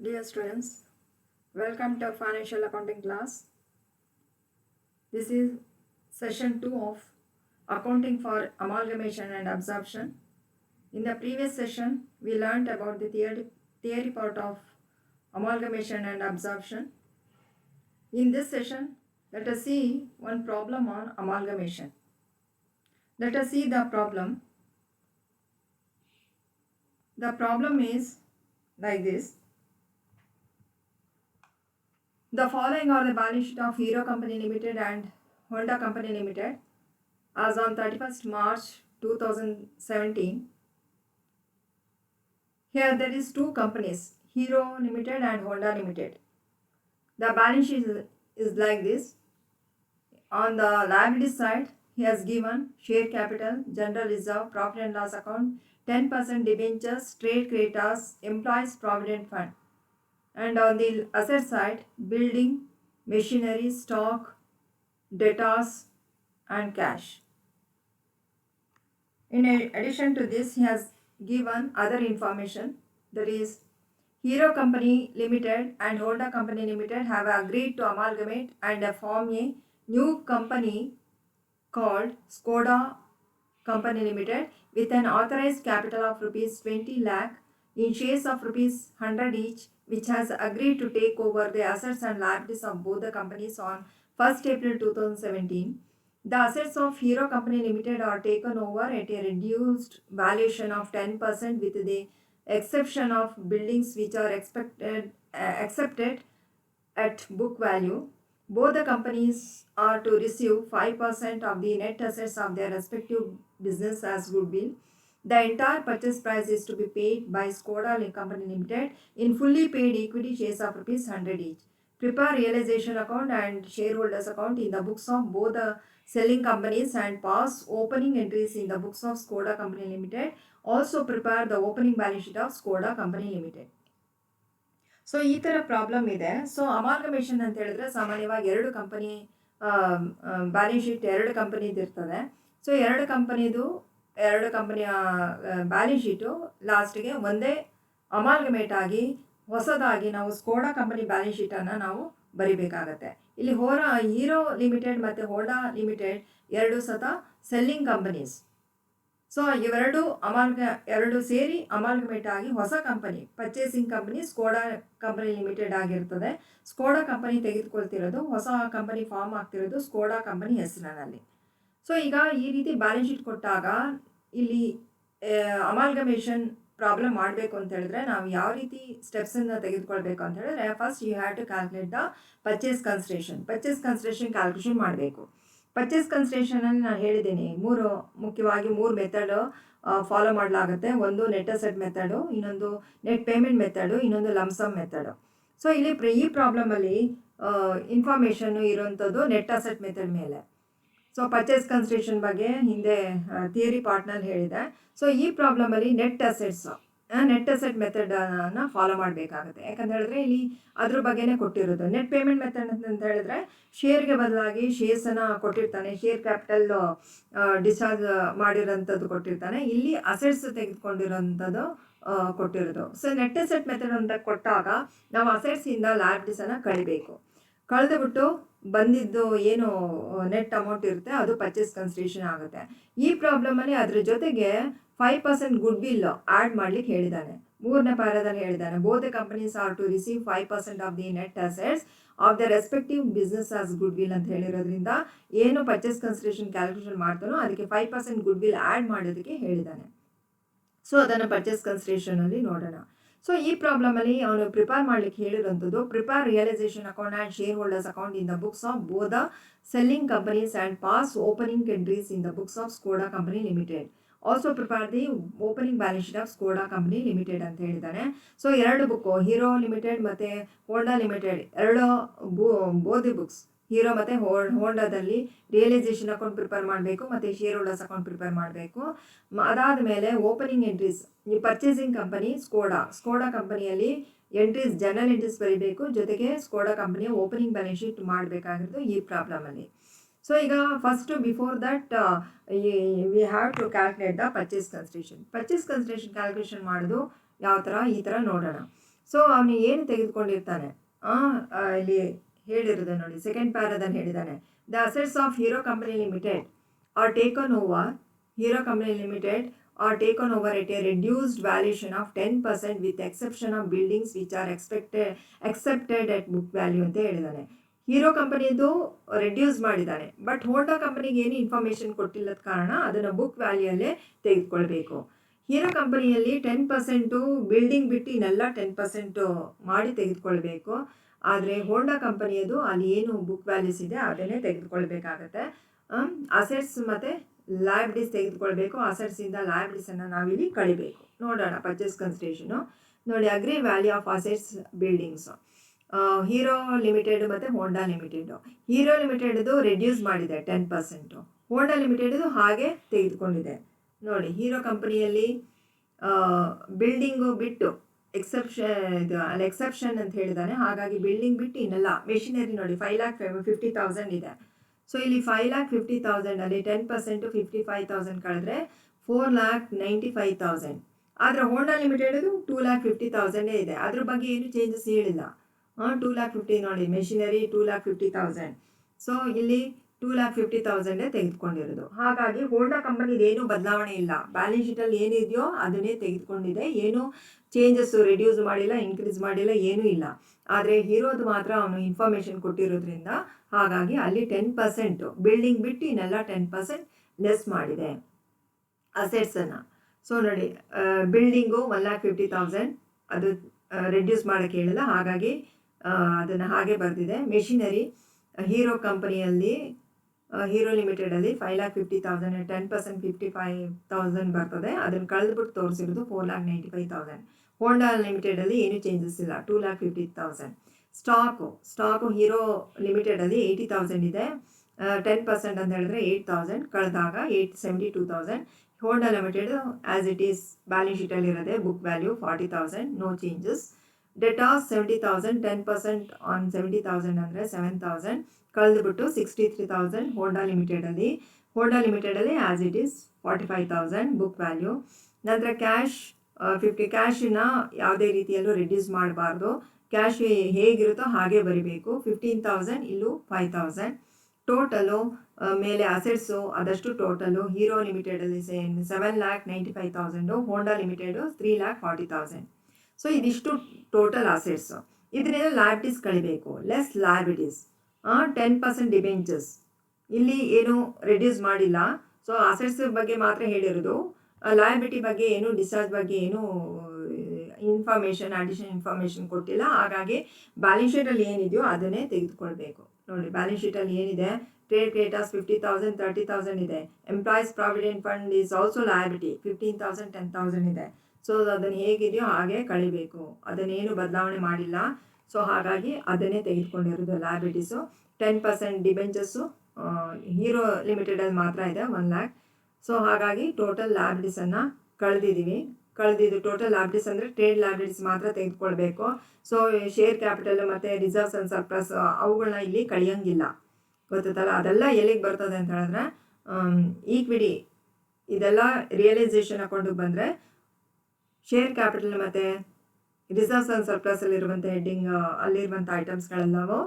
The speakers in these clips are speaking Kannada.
Dear students, welcome to financial accounting class. This is session 2 of accounting for amalgamation and absorption. In the previous session, we learned about the theory part of amalgamation and absorption. In this session, let us see one problem on amalgamation. Let us see the problem. The problem is like this. The following are the balance sheet of Hero Company Limited and Honda Company Limited as on 31st March 2017. Here there is two companies, Hero Limited and Honda Limited. The balance sheet is like this. On the liability side, he has given share capital, general reserve, profit and loss account, 10% debentures, trade creditors, employees provident fund. And on the asset side, building, machinery, stock, debtors and cash. In addition to this, he has given other information, that is Hero Company Limited and Honda Company Limited have agreed to amalgamate and form a new company called Skoda Company Limited with an authorized capital of rupees 20 lakh in shares of rupees 100 each, which has agreed to take over the assets and liabilities of both the companies on 1st April 2017. The assets of Hero Company Limited are taken over at a reduced valuation of 10% with the exception of buildings which are accepted at book value. Both the companies are to receive 5% of the net assets of their respective business as goodwill. The entire purchase price is to be paid by Skoda Company Limited in fully paid equity shares of rupees 100 each. Prepare realization account and shareholders account in the books of both the selling companies and pass opening entries in the books of Skoda Company Limited. Also prepare the opening balance sheet of Skoda Company Limited. So ಈ ಥರ ಪ್ರಾಬ್ಲಮ್ ಇದೆ. ಸೊ ಅಮಾಲ್ಗಮೇಷನ್ ಅಂತ ಹೇಳಿದ್ರೆ ಸಾಮಾನ್ಯವಾಗಿ ಎರಡು ಕಂಪನಿ ಬ್ಯಾಲೆನ್ಸ್ ಶೀಟ್ ಎರಡು ಕಂಪನಿದು ಇರ್ತದೆ. ಸೊ ಎರಡು ಕಂಪನಿಯ ಬ್ಯಾಲೆನ್ಸ್ ಶೀಟು ಲಾಸ್ಟ್ಗೆ ಒಂದೇ ಅಮಾಲ್ಗಮೇಟ್ ಆಗಿ ಹೊಸದಾಗಿ ನಾವು ಸ್ಕೋಡಾ ಕಂಪನಿ ಬ್ಯಾಲೆನ್ಸ್ ಶೀಟನ್ನು ನಾವು ಬರಿಬೇಕಾಗತ್ತೆ. ಇಲ್ಲಿ ಹೀರೋ ಲಿಮಿಟೆಡ್ ಮತ್ತು ಹೋಂಡಾ ಲಿಮಿಟೆಡ್ ಎರಡು ಸೆಲ್ಲಿಂಗ್ ಕಂಪನೀಸ್. ಸೊ ಇವೆರಡು ಸೇರಿ ಅಮಾಲ್ಗಮೇಟ್ ಆಗಿ ಹೊಸ company purchasing company Skoda company limited ಆಗಿರ್ತದೆ. ಸ್ಕೋಡಾ ಕಂಪನಿ ತೆಗೆದುಕೊಳ್ತಿರೋದು, ಹೊಸ ಕಂಪನಿ ಫಾರ್ಮ್ ಆಗ್ತಿರೋದು ಸ್ಕೋಡಾ ಕಂಪನಿ ಹೆಸರಿನಲ್ಲಿ. ಸೊ ಈಗ ಈ ರೀತಿ ಬ್ಯಾಲೆನ್ಸ್ ಶೀಟ್ ಕೊಟ್ಟಾಗ ಇಲ್ಲಿ ಅಮಾಲ್ಗಮೇಷನ್ ಪ್ರಾಬ್ಲಮ್ ಮಾಡಬೇಕು ಅಂತ ಹೇಳಿದ್ರೆ ನಾವು ಯಾವ ರೀತಿ ಸ್ಟೆಪ್ಸನ್ನು ತೆಗೆದುಕೊಳ್ಬೇಕು ಅಂತ ಹೇಳಿದ್ರೆ, first you have to calculate the purchase consideration calculation ಮಾಡಬೇಕು. ಪರ್ಚೇಸ್ ಕನ್ಸಿಡರೇಷನಲ್ಲಿ ನಾನು ಹೇಳಿದ್ದೀನಿ ಮುಖ್ಯವಾಗಿ ಮೂರು ಮೆಥಡ್ ಫಾಲೋ ಮಾಡಲಾಗುತ್ತೆ. ಒಂದು ನೆಟ್ ಅಸೆಟ್ ಮೆಥಡು, ಇನ್ನೊಂದು ನೆಟ್ ಪೇಮೆಂಟ್ ಮೆಥಡು, ಇನ್ನೊಂದು ಲಮ್ಸಮ್ ಮೆಥಡು. ಸೊ ಇಲ್ಲಿ ಈ ಪ್ರಾಬ್ಲಮಲ್ಲಿ ಇನ್ಫಾರ್ಮೇಷನ್ನು ಇರುವಂಥದ್ದು ನೆಟ್ ಅಸೆಟ್ ಮೆಥಡ್ ಮೇಲೆ. ಸೊ ಪರ್ಚೇಸ್ ಕನ್ಸಿಡರೇಷನ್ ಬಗ್ಗೆ ಹಿಂದೆ ಥಿಯರಿ ಪಾರ್ಟ್ನಲ್ಲಿ ಹೇಳಿದೆ. ಸೊ ಈ ಪ್ರಾಬ್ಲಮಲ್ಲಿ ನೆಟ್ ಅಸೆಟ್ ಮೆಥಡನ್ನು ಫಾಲೋ ಮಾಡಬೇಕಾಗುತ್ತೆ. ಯಾಕಂತ ಹೇಳಿದ್ರೆ ಇಲ್ಲಿ ಅದ್ರ ಬಗ್ಗೆನೇ ಕೊಟ್ಟಿರೋದು. ನೆಟ್ ಪೇಮೆಂಟ್ ಮೆಥಡ್ ಅಂತ ಹೇಳಿದ್ರೆ ಶೇರ್ಗೆ ಬದಲಾಗಿ ಶೇರ್ಸನ್ನು ಕೊಟ್ಟಿರ್ತಾನೆ, ಶೇರ್ ಕ್ಯಾಪಿಟಲ್ ಡಿಸ್ಚಾರ್ಜ್ ಮಾಡಿರೋಂಥದ್ದು ಕೊಟ್ಟಿರ್ತಾನೆ. ಇಲ್ಲಿ ಅಸೆಟ್ಸ್ ತೆಗೆದುಕೊಂಡಿರೋಂಥದ್ದು ಕೊಟ್ಟಿರೋದು. ಸೊ ನೆಟ್ ಅಸೆಟ್ ಮೆಥಡ್ ಅಂತ ಕೊಟ್ಟಾಗ ನಾವು ಅಸೆಟ್ಸಿಂದ ಲಯಬಿಲಿಟೀಸನ್ನು ಕಳೆದುಬಿಟ್ಟು ಬಂದಿದ್ದು ಏನು ನೆಟ್ ಅಮೌಂಟ್ ಇರುತ್ತೆ ಅದು ಪರ್ಚೇಸ್ ಕನ್ಸಿಡರೇಷನ್ ಆಗುತ್ತೆ. ಈ ಪ್ರಾಬ್ಲಮಲ್ಲಿ ಅದ್ರ ಜೊತೆಗೆ 5% ಗುಡ್ವಿಲ್ ಆ್ಯಡ್ ಮಾಡ್ಲಿಕ್ಕೆ ಹೇಳಿದ್ದಾನೆ. 3ನೇ ಪ್ಯಾರಾದಲ್ಲಿ ಹೇಳಿದ್ದಾನೆ, both the companies are to receive 5% of the net assets of the respective business as goodwill ಅಂತ ಹೇಳಿರೋದ್ರಿಂದ ಏನು ಪರ್ಚೇಸ್ ಕನ್ಸಿಡರೇಷನ್ ಕ್ಯಾಲ್ಕುಲೇಷನ್ ಮಾಡ್ತಾನೋ ಅದಕ್ಕೆ 5% ಗುಡ್ವಿಲ್ ಆ್ಯಡ್ ಮಾಡೋದಕ್ಕೆ ಹೇಳಿದ್ದಾನೆ. ಸೊ ಅದನ್ನು ಪರ್ಚೇಸ್ ಕನ್ಸಿಡರೇಷನಲ್ಲಿ ನೋಡೋಣ. ಸೊ ಈ ಪ್ರಾಬ್ಲಮಲ್ಲಿ ಅವನು ಪ್ರಿಪೇರ್ ಮಾಡಲಿಕ್ಕೆ ಹೇಳಿರೋಂಥದ್ದು, prepare realisation account and shareholders account in the books of both the selling companies and pass opening entries in the books of Skoda company limited. Also prepare the opening balance sheet of Skoda company limited ಅಂತ ಹೇಳಿದ್ದಾನೆ. ಸೊ ಎರಡು ಬುಕ್ಕು, ಹೀರೋ ಲಿಮಿಟೆಡ್ ಮತ್ತು ಹೋಂಡಾ ಲಿಮಿಟೆಡ್ ಎರಡು ಬೋತ್ ದಿ ಬುಕ್ಸ್, ಹೀರೋ ಮತ್ತು ಹೋಂಡಾದಲ್ಲಿ ರಿಯಲೈಸೇಷನ್ ಅಕೌಂಟ್ ಪ್ರಿಪೇರ್ ಮಾಡಬೇಕು ಮತ್ತು ಶೇರ್ ಹೋಲ್ಡರ್ಸ್ ಅಕೌಂಟ್ ಪ್ರಿಪೇರ್ ಮಾಡಬೇಕು. ಅದಾದ ಮೇಲೆ ಓಪನಿಂಗ್ ಎಂಟ್ರೀಸ್, ಈ ಪರ್ಚೇಸಿಂಗ್ ಕಂಪನಿ ಸ್ಕೋಡಾ ಕಂಪನಿಯಲ್ಲಿ ಎಂಟ್ರೀಸ್, ಜನರಲ್ ಎಂಟ್ರೀಸ್ ಬರೀಬೇಕು, ಜೊತೆಗೆ ಸ್ಕೋಡಾ ಕಂಪನಿಯ ಓಪನಿಂಗ್ ಬ್ಯಾಲೆನ್ಸ್ ಶೀಟ್ ಮಾಡಬೇಕಾಗಿರೋದು ಈ ಪ್ರಾಬ್ಲಮಲ್ಲಿ. ಸೊ ಈಗ first before that we have to calculate the purchase consideration calculation ಮಾಡೋದು ಯಾವ ಥರ, ಈ ಥರ ನೋಡೋಣ. ಸೊ ಅವನು ಏನು ತೆಗೆದುಕೊಂಡಿರ್ತಾನೆ ಇಲ್ಲಿ ಹೇಳಿರೋದು ನೋಡಿ, ಸೆಕೆಂಡ್ ಪ್ಯಾರಾದಲ್ಲಿ ಹೇಳಿದ್ದಾನೆ, the assets of hero company limited are taken over, hero company limited are taken over at a reduced valuation of 10% with exception of buildings which are accepted at book value ಅಂತ ಹೇಳಿದ್ದಾನೆ. ಹೀರೋ ಕಂಪನಿದು ರೆಡ್ಯೂಸ್ ಮಾಡಿದ್ದಾನೆ, ಬಟ್ ಹೋಂಡಾ ಕಂಪನಿಗೆ ಏನು ಇನ್ಫಾರ್ಮೇಷನ್ ಕೊಟ್ಟಿಲ್ಲದ ಕಾರಣ ಅದನ್ನು ಬುಕ್ ವ್ಯಾಲ್ಯೂಯಲ್ಲೇ ತೆಗೆದುಕೊಳ್ಬೇಕು. ಹೀರೋ ಕಂಪನಿಯಲ್ಲಿ 10% ಬಿಲ್ಡಿಂಗ್ ಬಿಟ್ಟು ಇನ್ನೆಲ್ಲ 10% ಮಾಡಿ ತೆಗೆದುಕೊಳ್ಬೇಕು. ಆದರೆ ಹೋಂಡಾ ಕಂಪನಿಯದು ಅಲ್ಲಿ ಏನು ಬುಕ್ ವ್ಯಾಲ್ಯೂಸ್ ಇದೆ ಅದನ್ನೇ ತೆಗೆದುಕೊಳ್ಬೇಕಾಗತ್ತೆ. ಅಸೆಟ್ಸ್ ಮತ್ತು ಲಯಬಿಲಿಟೀಸ್ ತೆಗೆದುಕೊಳ್ಬೇಕು. ಅಸೆಟ್ಸಿಂದ ಲಯಬಿಲಿಟೀಸನ್ನು ನಾವಿಲ್ಲಿ ಕಳಿಬೇಕು. ನೋಡೋಣ ಪರ್ಚೇಸ್ ಕನ್ಸಿಡರೇಷನು ನೋಡಿ. Agri value of assets buildings hero limited ಮತ್ತು ಹೋಂಡಾ ಲಿಮಿಟೆಡು. ಹೀರೋ ಲಿಮಿಟೆಡ್ದು ರೆಡ್ಯೂಸ್ ಮಾಡಿದೆ 10%, ಹೋಂಡಾ ಲಿಮಿಟೆಡ್ದು ಹಾಗೆ ತೆಗೆದುಕೊಂಡಿದೆ ನೋಡಿ. ಹೀರೋ ಕಂಪನಿಯಲ್ಲಿ ಬಿಲ್ಡಿಂಗು ಬಿಟ್ಟು ಎಕ್ಸೆಪ್ಷನ್ ಅಂತ ಹೇಳಿದ್ದಾನೆ, ಹಾಗಾಗಿ ಬಿಲ್ಡಿಂಗ್ ಬಿಟ್ಟು ಇನ್ನೆಲ್ಲ ಮೆಷಿನರಿ ನೋಡಿ 5,50,000 ಇದೆ. ಸೊ ಇಲ್ಲಿ 5,50,000 10% 55,000 ಕಳೆದ್ರೆ 4,95,000. ಆದರೆ ಹೋಂಡಾ ಲಿಮಿಟೆಡ್ದು 2,50,000 ಇದೆ. ಅದ್ರ ಬಗ್ಗೆ ಏನು ಚೇಂಜಸ್ ಹೇಳಿಲ್ಲ. 2,50,000 ನೋಡಿ, ಮೆಷಿನರಿ 2,50,000. ಸೊ ಇಲ್ಲಿ 2,50,000 ತೆಗೆದುಕೊಂಡಿರೋದು. ಹಾಗಾಗಿ ಹೋಂಡಾ ಕಂಪನಿದು ಏನೂ ಬದಲಾವಣೆ ಇಲ್ಲ. ಬ್ಯಾಲೆನ್ಸ್ ಶೀಟಲ್ಲಿ ಏನಿದೆಯೋ ಅದನ್ನೇ ತೆಗೆದುಕೊಂಡಿದೆ. ಏನು ಚೇಂಜಸ್ಸು ರೆಡ್ಯೂಸ್ ಮಾಡಿಲ್ಲ, ಇನ್ಕ್ರೀಸ್ ಮಾಡಿಲ್ಲ, ಏನೂ ಇಲ್ಲ. ಆದರೆ ಹೀರೋದು ಮಾತ್ರ ಅವನು ಇನ್ಫಾರ್ಮೇಷನ್ ಕೊಟ್ಟಿರೋದ್ರಿಂದ ಹಾಗಾಗಿ ಅಲ್ಲಿ 10% ಬಿಲ್ಡಿಂಗ್ ಬಿಟ್ಟು ಇನ್ನೆಲ್ಲ 10% ಲೆಸ್ ಮಾಡಿದೆ ಅಸೆಟ್ಸನ್ನು. ಸೊ ನೋಡಿ, ಬಿಲ್ಡಿಂಗು 1,50,000 ಅದು ರೆಡ್ಯೂಸ್ ಮಾಡೋಕ್ಕೆ ಹೇಳಿಲ್ಲ, ಹಾಗಾಗಿ ಅದನ್ನು ಹಾಗೆ ಬರೆದಿದೆ. ಮೆಷಿನರಿ ಹೀರೋ ಕಂಪನಿಯಲ್ಲಿ ಹೀರೋ ಲಿಮಿಟೆಡಲ್ಲಿ 5,50,000 10% 55,000 ಬರ್ತದೆ. ಅದನ್ನು ಕಳೆದುಬಿಟ್ಟು ತೋರಿಸಿರೋದು 4,95,000. ಹೋಂಡಾ ಲಿಮಿಟೆಡಲ್ಲಿ ಏನೂ ಚೇಂಜಸ್ ಇಲ್ಲ, 2,50,000. ಸ್ಟಾಕು ಹೀರೋ ಲಿಮಿಟೆಡಲ್ಲಿ 80,000 ಇದೆ. 10% ಅಂತ ಹೇಳಿದ್ರೆ 8,000 ಕಳೆದಾಗ 872,000. Honda limited as it is balance ಶೀಟಲ್ಲಿ ಇರೋದೆ. Book value 40,000, no changes. Debtors 70,000, 10% on 70,000 ಅಂದರೆ 7,000 ಕಳೆದುಬಿಟ್ಟು 63,000 ಹೋಂಡಾ ಲಿಮಿಟೆಡಲ್ಲಿ as it is 45,000 book value. ನಂತರ ಕ್ಯಾಶ್ 50 ಕ್ಯಾಶನ್ನ ಯಾವುದೇ ರೀತಿಯಲ್ಲೂ ರೆಡ್ಯೂಸ್ ಮಾಡಬಾರ್ದು. ಕ್ಯಾಶ್ ಹೇಗಿರುತ್ತೋ ಹಾಗೆ ಬರಿಬೇಕು. 15,000 ಇಲ್ಲೂ 5,000. ಟೋಟಲು ಮೇಲೆ ಅಸೆಟ್ಸು ಅದಷ್ಟು ಟೋಟಲು ಹೀರೋ ಲಿಮಿಟೆಡಲ್ಲಿ 7,95,000, ಹೋಂಡಾ ಲಿಮಿಟೆಡು 3,40,000. ಸೊ ಇದಿಷ್ಟು ಟೋಟಲ್ ಅಸೆಟ್ಸು. ಇದರಿಂದ ಲಯಬಿಲಿಟೀಸ್ ಕಳಿಬೇಕು. ಲೆಸ್ ಲಯಬಿಲಿಟೀಸ್ 10% ಡಿಬೆಂಚರ್ಸ್ ಇಲ್ಲಿ ಏನು ರೆಡ್ಯೂಸ್ ಮಾಡಿಲ್ಲ. ಸೊ ಅಸೆಟ್ಸ್ ಬಗ್ಗೆ ಮಾತ್ರ ಹೇಳಿರೋದು. ಲಯಬಿಲಿಟಿ ಬಗ್ಗೆ ಏನು, ಡಿಸ್ಚಾರ್ಜ್ ಬಗ್ಗೆ ಏನು ಅಡಿಷನಲ್ ಇನ್ಫಾರ್ಮೇಷನ್ ಕೊಟ್ಟಿಲ್ಲ. ಹಾಗಾಗಿ ಬ್ಯಾಲೆನ್ಸ್ ಶೀಟಲ್ಲಿ ಏನಿದೆಯೋ ಅದನ್ನೇ ತೆಗೆದುಕೊಳ್ಬೇಕು. ನೋಡಿ, ಬ್ಯಾಲೆನ್ಸ್ ಶೀಟಲ್ಲಿ ಏನಿದೆ, ಟ್ರೇಡ್ ಕ್ರೆಡಿಟರ್ಸ್ 50,000 30,000 ಇದೆ. Employees provident fund is also liability 15,000 10,000 ಇದೆ. ಸೊ ಅದನ್ನು ಹೇಗಿದೆಯೋ ಹಾಗೆ ಕಳಿಬೇಕು. ಅದನ್ನೇನು ಬದಲಾವಣೆ ಮಾಡಿಲ್ಲ. ಸೊ ಹಾಗಾಗಿ ಅದನ್ನೇ ತೆಗೆದುಕೊಂಡಿರೋದು ಲಯಬಿಲಿಟೀಸು. 10% ಡಿಬೆಂಚರ್ಸು ಹೀರೋ ಲಿಮಿಟೆಡಲ್ಲಿ ಮಾತ್ರ ಇದೆ 1 lakh. ಸೊ ಹಾಗಾಗಿ ಟೋಟಲ್ ಲಯಬಿಲಿಟೀಸನ್ನು ಕಳೆದಿದ್ದು ಟೋಟಲ್ ಲಯಬಿಲಿಟೀಸ್ ಅಂದರೆ ಟ್ರೇಡ್ ಲಯಬಿಲಿಟೀಸ್ ಮಾತ್ರ ತೆಗೆದುಕೊಳ್ಬೇಕು. ಸೊ ಶೇರ್ ಕ್ಯಾಪಿಟಲ್ ಮತ್ತು ರಿಸರ್ವ್ಸ್ ಆ್ಯಂಡ್ ಸರ್ಪ್ಲಸ್ ಅವುಗಳನ್ನ ಇಲ್ಲಿ ಕಳಿಯೋಂಗಿಲ್ಲ, ಗೊತ್ತಲ್ಲ. ಅದೆಲ್ಲ ಎಲ್ಲಿಗೆ ಬರ್ತದೆ ಅಂತ ಹೇಳಿದ್ರೆ ಈಕ್ವಿಟಿ ಇದೆಲ್ಲ ರಿಯಲೈಸೇಷನ್ ಅಕೌಂಟಿಗೆ ಬಂದರೆ ಶೇರ್ ಕ್ಯಾಪಿಟಲ್ ಮತ್ತು ರಿಸರ್ವ್ಸ್ ಆ್ಯಂಡ್ ಸರ್ಪ್ಲಸಲ್ಲಿರುವಂಥ ಹೆಡ್ಡಿಂಗ್ ಅಲ್ಲಿರುವಂಥ ಐಟಮ್ಸ್ಗಳೆಲ್ಲವೂ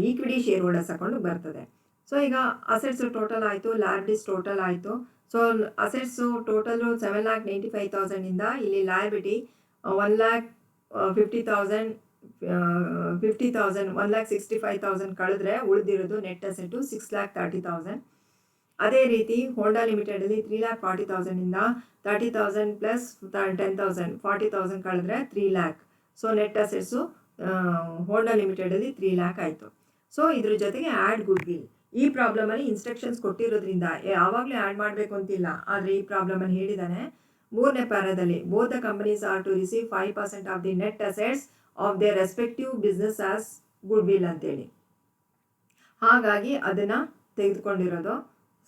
ಈಕ್ವಿಟಿ ಶೇರ್ ಹೋಲ್ಡರ್ಸ್ ಅಕೌಂಟಿಗೆ ಬರ್ತದೆ. ಸೊ ಈಗ ಅಸೆಟ್ಸು ಟೋಟಲ್ ಆಯಿತು, ಲಯಬಿಲಿಟೀಸ್ ಟೋಟಲ್ ಆಯಿತು. ಸೊ ಅಸೆಟ್ಸು ಟೋಟಲು 7,95,000 ಇಲ್ಲಿ ಲಯಬಿಲಿಟಿ 1,50,000 1,65,000 ಕಳೆದ್ರೆ ಉಳಿದಿರೋದು ನೆಟ್ ಅಸೆಟು 6,30,000. ಅದೇ ರೀತಿ ಹೋಂಡಾ ಲಿಮಿಟೆಡಲ್ಲಿ 3,40,000 30,000 ಪ್ಲಸ್ 10,000 40,000 ಕಳೆದ್ರೆ 3 lakh. ಸೊ ನೆಟ್ ಅಸೆಟ್ಸು ಹೋಂಡಾ ಲಿಮಿಟೆಡಲ್ಲಿ 3 lakh ಆಯಿತು. ಸೊ ಇದ್ರ ಜೊತೆಗೆ ಆ್ಯಡ್ ಗುಡ್ ವಿಲ್. ಈ ಪ್ರಾಬ್ಲಮಲ್ಲಿ ಇನ್ಸ್ಟ್ರಕ್ಷನ್ಸ್ ಕೊಟ್ಟಿರೋದ್ರಿಂದ ಯಾವಾಗಲೂ ಆ್ಯಡ್ ಮಾಡಬೇಕು ಅಂತಿಲ್ಲ. ಆದರೆ ಈ ಪ್ರಾಬ್ಲಮಲ್ಲಿ ಹೇಳಿದ್ದಾನೆ 3ನೇ ಪ್ಯಾರಾದಲ್ಲಿ, both the companies are to receive 5% of the net assets of their respective business as goodwill ಅಂತೇಳಿ. ಹಾಗಾಗಿ ಅದನ್ನು ತೆಗೆದುಕೊಂಡಿರೋದು.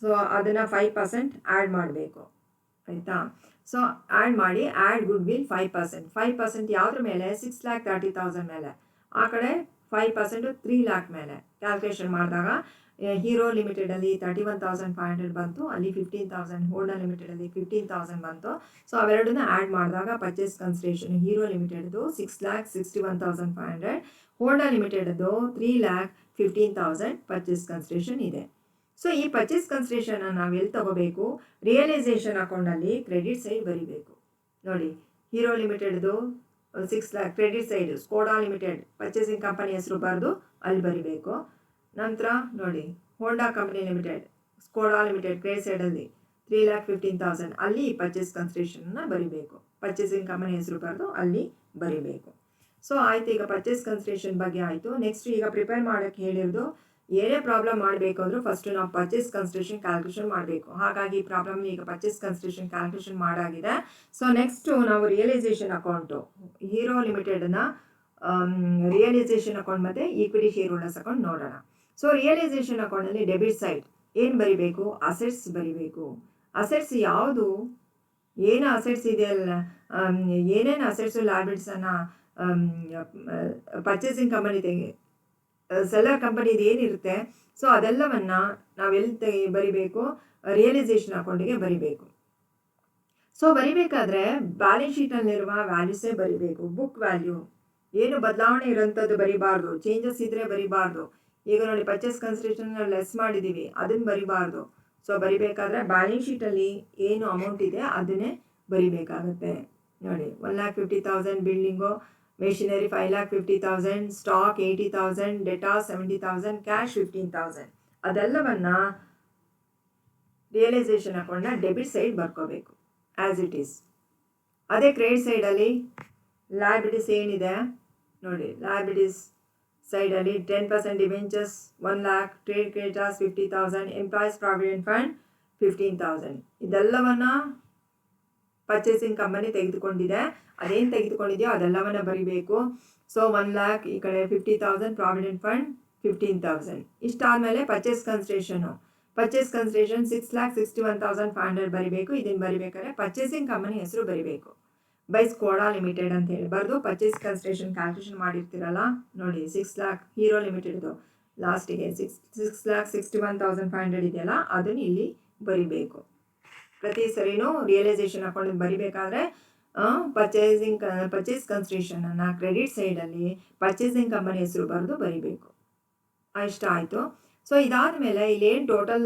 ಸೊ ಅದನ್ನು 5% ಆ್ಯಡ್ ಮಾಡಬೇಕು, ಆಯಿತಾ. ಸೊ ಆ್ಯಡ್ ಮಾಡಿ ಆ್ಯಡ್ ಗುಡ್ ವಿಲ್ 5% ಯಾವುದ್ರ ಮೇಲೆ 6,30,000 ಮೇಲೆ, ಆ ಕಡೆ 5% 3 lakh ಮೇಲೆ. ಕ್ಯಾಲ್ಕುಲೇಷನ್ ಮಾಡಿದಾಗ ಹೀರೋ ಲಿಮಿಟೆಡಲ್ಲಿ 31,500 ಬಂತು, ಅಲ್ಲಿ 15,000 ಹೋಂಡಾ ಲಿಮಿಟೆಡಲ್ಲಿ 15,000 ಬಂತು. ಸೊ ಅವೆರಡನ್ನ ಆ್ಯಡ್ ಮಾಡಿದಾಗ ಪರ್ಚೇಸ್ ಕನ್ಸಿಡರೇಷನ್ ಹೀರೋ ಲಿಮಿಟೆಡ್ದು 6,61,500, ಹೋಂಡಾ ಲಿಮಿಟೆಡ್ದು 3,15,000 ಪರ್ಚೇಸ್ ಕನ್ಸಿಡರೇಷನ್ ಇದೆ. ಸೊ ಈ ಪರ್ಚೇಸ್ ಕನ್ಸಿಡರೇಷನ್ನ ನಾವು ಎಲ್ಲಿ ತಗೋಬೇಕು? ರಿಯಲೈಸೇಷನ್ ಅಕೌಂಟಲ್ಲಿ ಕ್ರೆಡಿಟ್ ಸೈಡ್ ಬರೀಬೇಕು. ನೋಡಿ, ಹೀರೋ ಲಿಮಿಟೆಡ್ದು 6 lakh credit side, Skoda limited purchasing company ಹೆಸರು ಬರೆದು ಅಲ್ಲಿ ಬರೀಬೇಕು. ನಂತರ ನೋಡಿ, Honda company limited, Skoda limited credit ಸೈಡಲ್ಲಿ 3,15,000 ಅಲ್ಲಿ ಪರ್ಚೇಸ್ ಕನ್ಸಿಡರೇಷನ್ನ ಬರೀಬೇಕು. ಪರ್ಚೇಸಿಂಗ್ ಕಂಪನಿ ಹೆಸರು ಬರೆದು ಅಲ್ಲಿ ಬರೀಬೇಕು. ಸೊ ಆಯಿತು, ಈಗ ಪರ್ಚೇಸ್ ಕನ್ಸಿಡರೇಷನ್ ಬಗ್ಗೆ ಆಯಿತು. ನೆಕ್ಸ್ಟ್ ಈಗ ಪ್ರಿಪೇರ್ ಮಾಡೋಕ್ಕೆ ಹೇಳಿರೋದು, ಏನೇ ಪ್ರಾಬ್ಲಮ್ ಮಾಡಬೇಕು ಅಂದರೂ ಫಸ್ಟು ನಾವು ಪರ್ಚೇಸ್ ಕನ್ಸಿಡರೇಷನ್ ಕ್ಯಾಲ್ಕುಲೇಷನ್ ಮಾಡಬೇಕು. ಹಾಗಾಗಿ ಈ ಪ್ರಾಬ್ಲಮ್ ಈಗ ಪರ್ಚೇಸ್ ಕನ್ಸಿಡರೇಷನ್ ಕ್ಯಾಲ್ಕುಲೇಷನ್ ಮಾಡಾಗಿದೆ. ಸೊ ನೆಕ್ಸ್ಟು ನಾವು ರಿಯಲೈಸೇಷನ್ ಅಕೌಂಟು, ಹೀರೋ ಲಿಮಿಟೆಡ್ನ ರಿಯಲೈಸೇಷನ್ ಅಕೌಂಟ್ ಮತ್ತು ಈಕ್ವಿಟಿ ಶೇರ್ ಹೋಲ್ಡರ್ಸ್ ಅಕೌಂಟ್ ನೋಡೋಣ. ಸೊ ರಿಯಲೈಸೇಷನ್ ಅಕೌಂಟಲ್ಲಿ ಡೆಬಿಟ್ ಸೈಡ್ ಏನು ಬರೀಬೇಕು? ಅಸೆಟ್ಸ್ ಬರೀಬೇಕು. ಅಸೆಟ್ಸ್ ಯಾವುದು, ಏನು ಅಸೆಟ್ಸ್ ಇದೆಯಲ್ಲ, ಏನೇನು ಅಸೆಟ್ಸು ಲ್ಯಾಬಿಲಿಟೀಸನ್ನು ಪರ್ಚೇಸಿಂಗ್ ಕಂಪನಿ ಸೆಲ್ಲರ್ ಕಂಪನಿದು ಏನಿರುತ್ತೆ, ಸೊ ಅದೆಲ್ಲವನ್ನು ನಾವೆಲ್ಲಿ ಬರಿಬೇಕು? ರಿಯಲೈಸೇಷನ್ ಅಕೌಂಟಿಗೆ ಬರಿಬೇಕು. ಸೊ ಬರಿಬೇಕಾದ್ರೆ ಬ್ಯಾಲೆನ್ಸ್ ಶೀಟಲ್ಲಿರುವ ವ್ಯಾಲ್ಯೂಸೇ ಬರಿಬೇಕು. ಬುಕ್ ವ್ಯಾಲ್ಯೂ ಏನು ಬದಲಾವಣೆ ಇರೋಂಥದ್ದು ಬರಿಬಾರ್ದು, ಚೇಂಜಸ್ ಇದ್ದರೆ ಬರಿಬಾರ್ದು. ಈಗ ನೋಡಿ, ಪರ್ಚೇಸ್ ಕನ್ಸಿಡರೇಷನ್ ಲೆಸ್ ಮಾಡಿದ್ದೀವಿ, ಅದನ್ನು ಬರಿಬಾರ್ದು. ಸೊ ಬರಿಬೇಕಾದ್ರೆ ಬ್ಯಾಲೆನ್ಸ್ ಶೀಟಲ್ಲಿ ಏನು ಅಮೌಂಟ್ ಇದೆ ಅದನ್ನೇ ಬರಿಬೇಕಾಗುತ್ತೆ. ನೋಡಿ, 1,50,000 ಬಿಲ್ಡಿಂಗು, ಮೆಷಿನರಿ 5,50,000, ಸ್ಟಾಕ್ 80,000, ಡೆಟಾ 70,000, ಕ್ಯಾಶ್ 15,000 ಅದೆಲ್ಲವನ್ನು ರಿಯಲೈಸೇಷನ್ ಅಕೌಂಟ್ನ ಡೆಬಿಟ್ ಸೈಡ್ ಬರ್ಕೋಬೇಕು ಆ್ಯಸ್ ಇಟ್ ಈಸ್. ಅದೇ ಕ್ರೆಡಿಟ್ ಸೈಡಲ್ಲಿ ಲಯಬಿಲಿಟೀಸ್ ಏನಿದೆ ನೋಡಿ, ಲಯಬಿಲಿಟೀಸ್ ಸೈಡಲ್ಲಿ 10% debentures 1 lakh, trade creditors 50,000, employees provident fund 15,000 ಇದೆಲ್ಲವನ್ನು ಪರ್ಚೇಸಿಂಗ್ ಕಂಪನಿ ತೆಗೆದುಕೊಂಡಿದೆ. ಅದೇನು ತೆಗೆದುಕೊಂಡಿದೆಯೋ ಅದೆಲ್ಲವನ್ನು ಬರೀಬೇಕು. ಸೊ 1 lakh, ಈ ಕಡೆ 50,000 ಪ್ರಾವಿಡೆಂಟ್ ಫಂಡ್ 15,000. ಇಷ್ಟಾದಮೇಲೆ ಪರ್ಚೇಸ್ ಕನ್ಸಿಡರೇಷನ್ 6,61,500 ಬರೀಬೇಕು. ಇದನ್ನು ಬರಿಬೇಕಾದ್ರೆ ಪರ್ಚೇಸಿಂಗ್ ಕಂಪನಿ ಹೆಸರು ಬರೀಬೇಕು. ಬೈ ಸ್ಕೋಡಾ ಲಿಮಿಟೆಡ್ ಅಂತ ಹೇಳಿ ಬರೆದು ಪರ್ಚೇಸ್ ಕನ್ಸಿಡರೇಷನ್ ಕ್ಯಾಲ್ಕುಲೇಷನ್ ಮಾಡಿರ್ತೀರಲ್ಲ ನೋಡಿ, 6 lakh ಹೀರೋ ಲಿಮಿಟೆಡ್ದು ಲಾಸ್ಟಿಗೆ 6,61,500 ಇದೆಯಲ್ಲ ಅದನ್ನು ಇಲ್ಲಿ ಬರಿಬೇಕು. ಪ್ರತಿ ಸರಿನೂ ರಿಯಲೈಸೇಷನ್ ಅಕೌಂಟ್ ಬರಿಬೇಕಾದ್ರೆ ಪರ್ಚೇಸ್ ಕನ್ಸಿಡರೇಷನನ್ನು ಕ್ರೆಡಿಟ್ ಸೈಡಲ್ಲಿ ಪರ್ಚೇಸಿಂಗ್ ಕಂಪನಿ ಹೆಸರು ಬರೆದು ಬರಿಬೇಕು. ಇಷ್ಟ ಆಯಿತು. ಸೊ ಇದಾದ ಮೇಲೆ ಇಲ್ಲೇನು ಟೋಟಲ್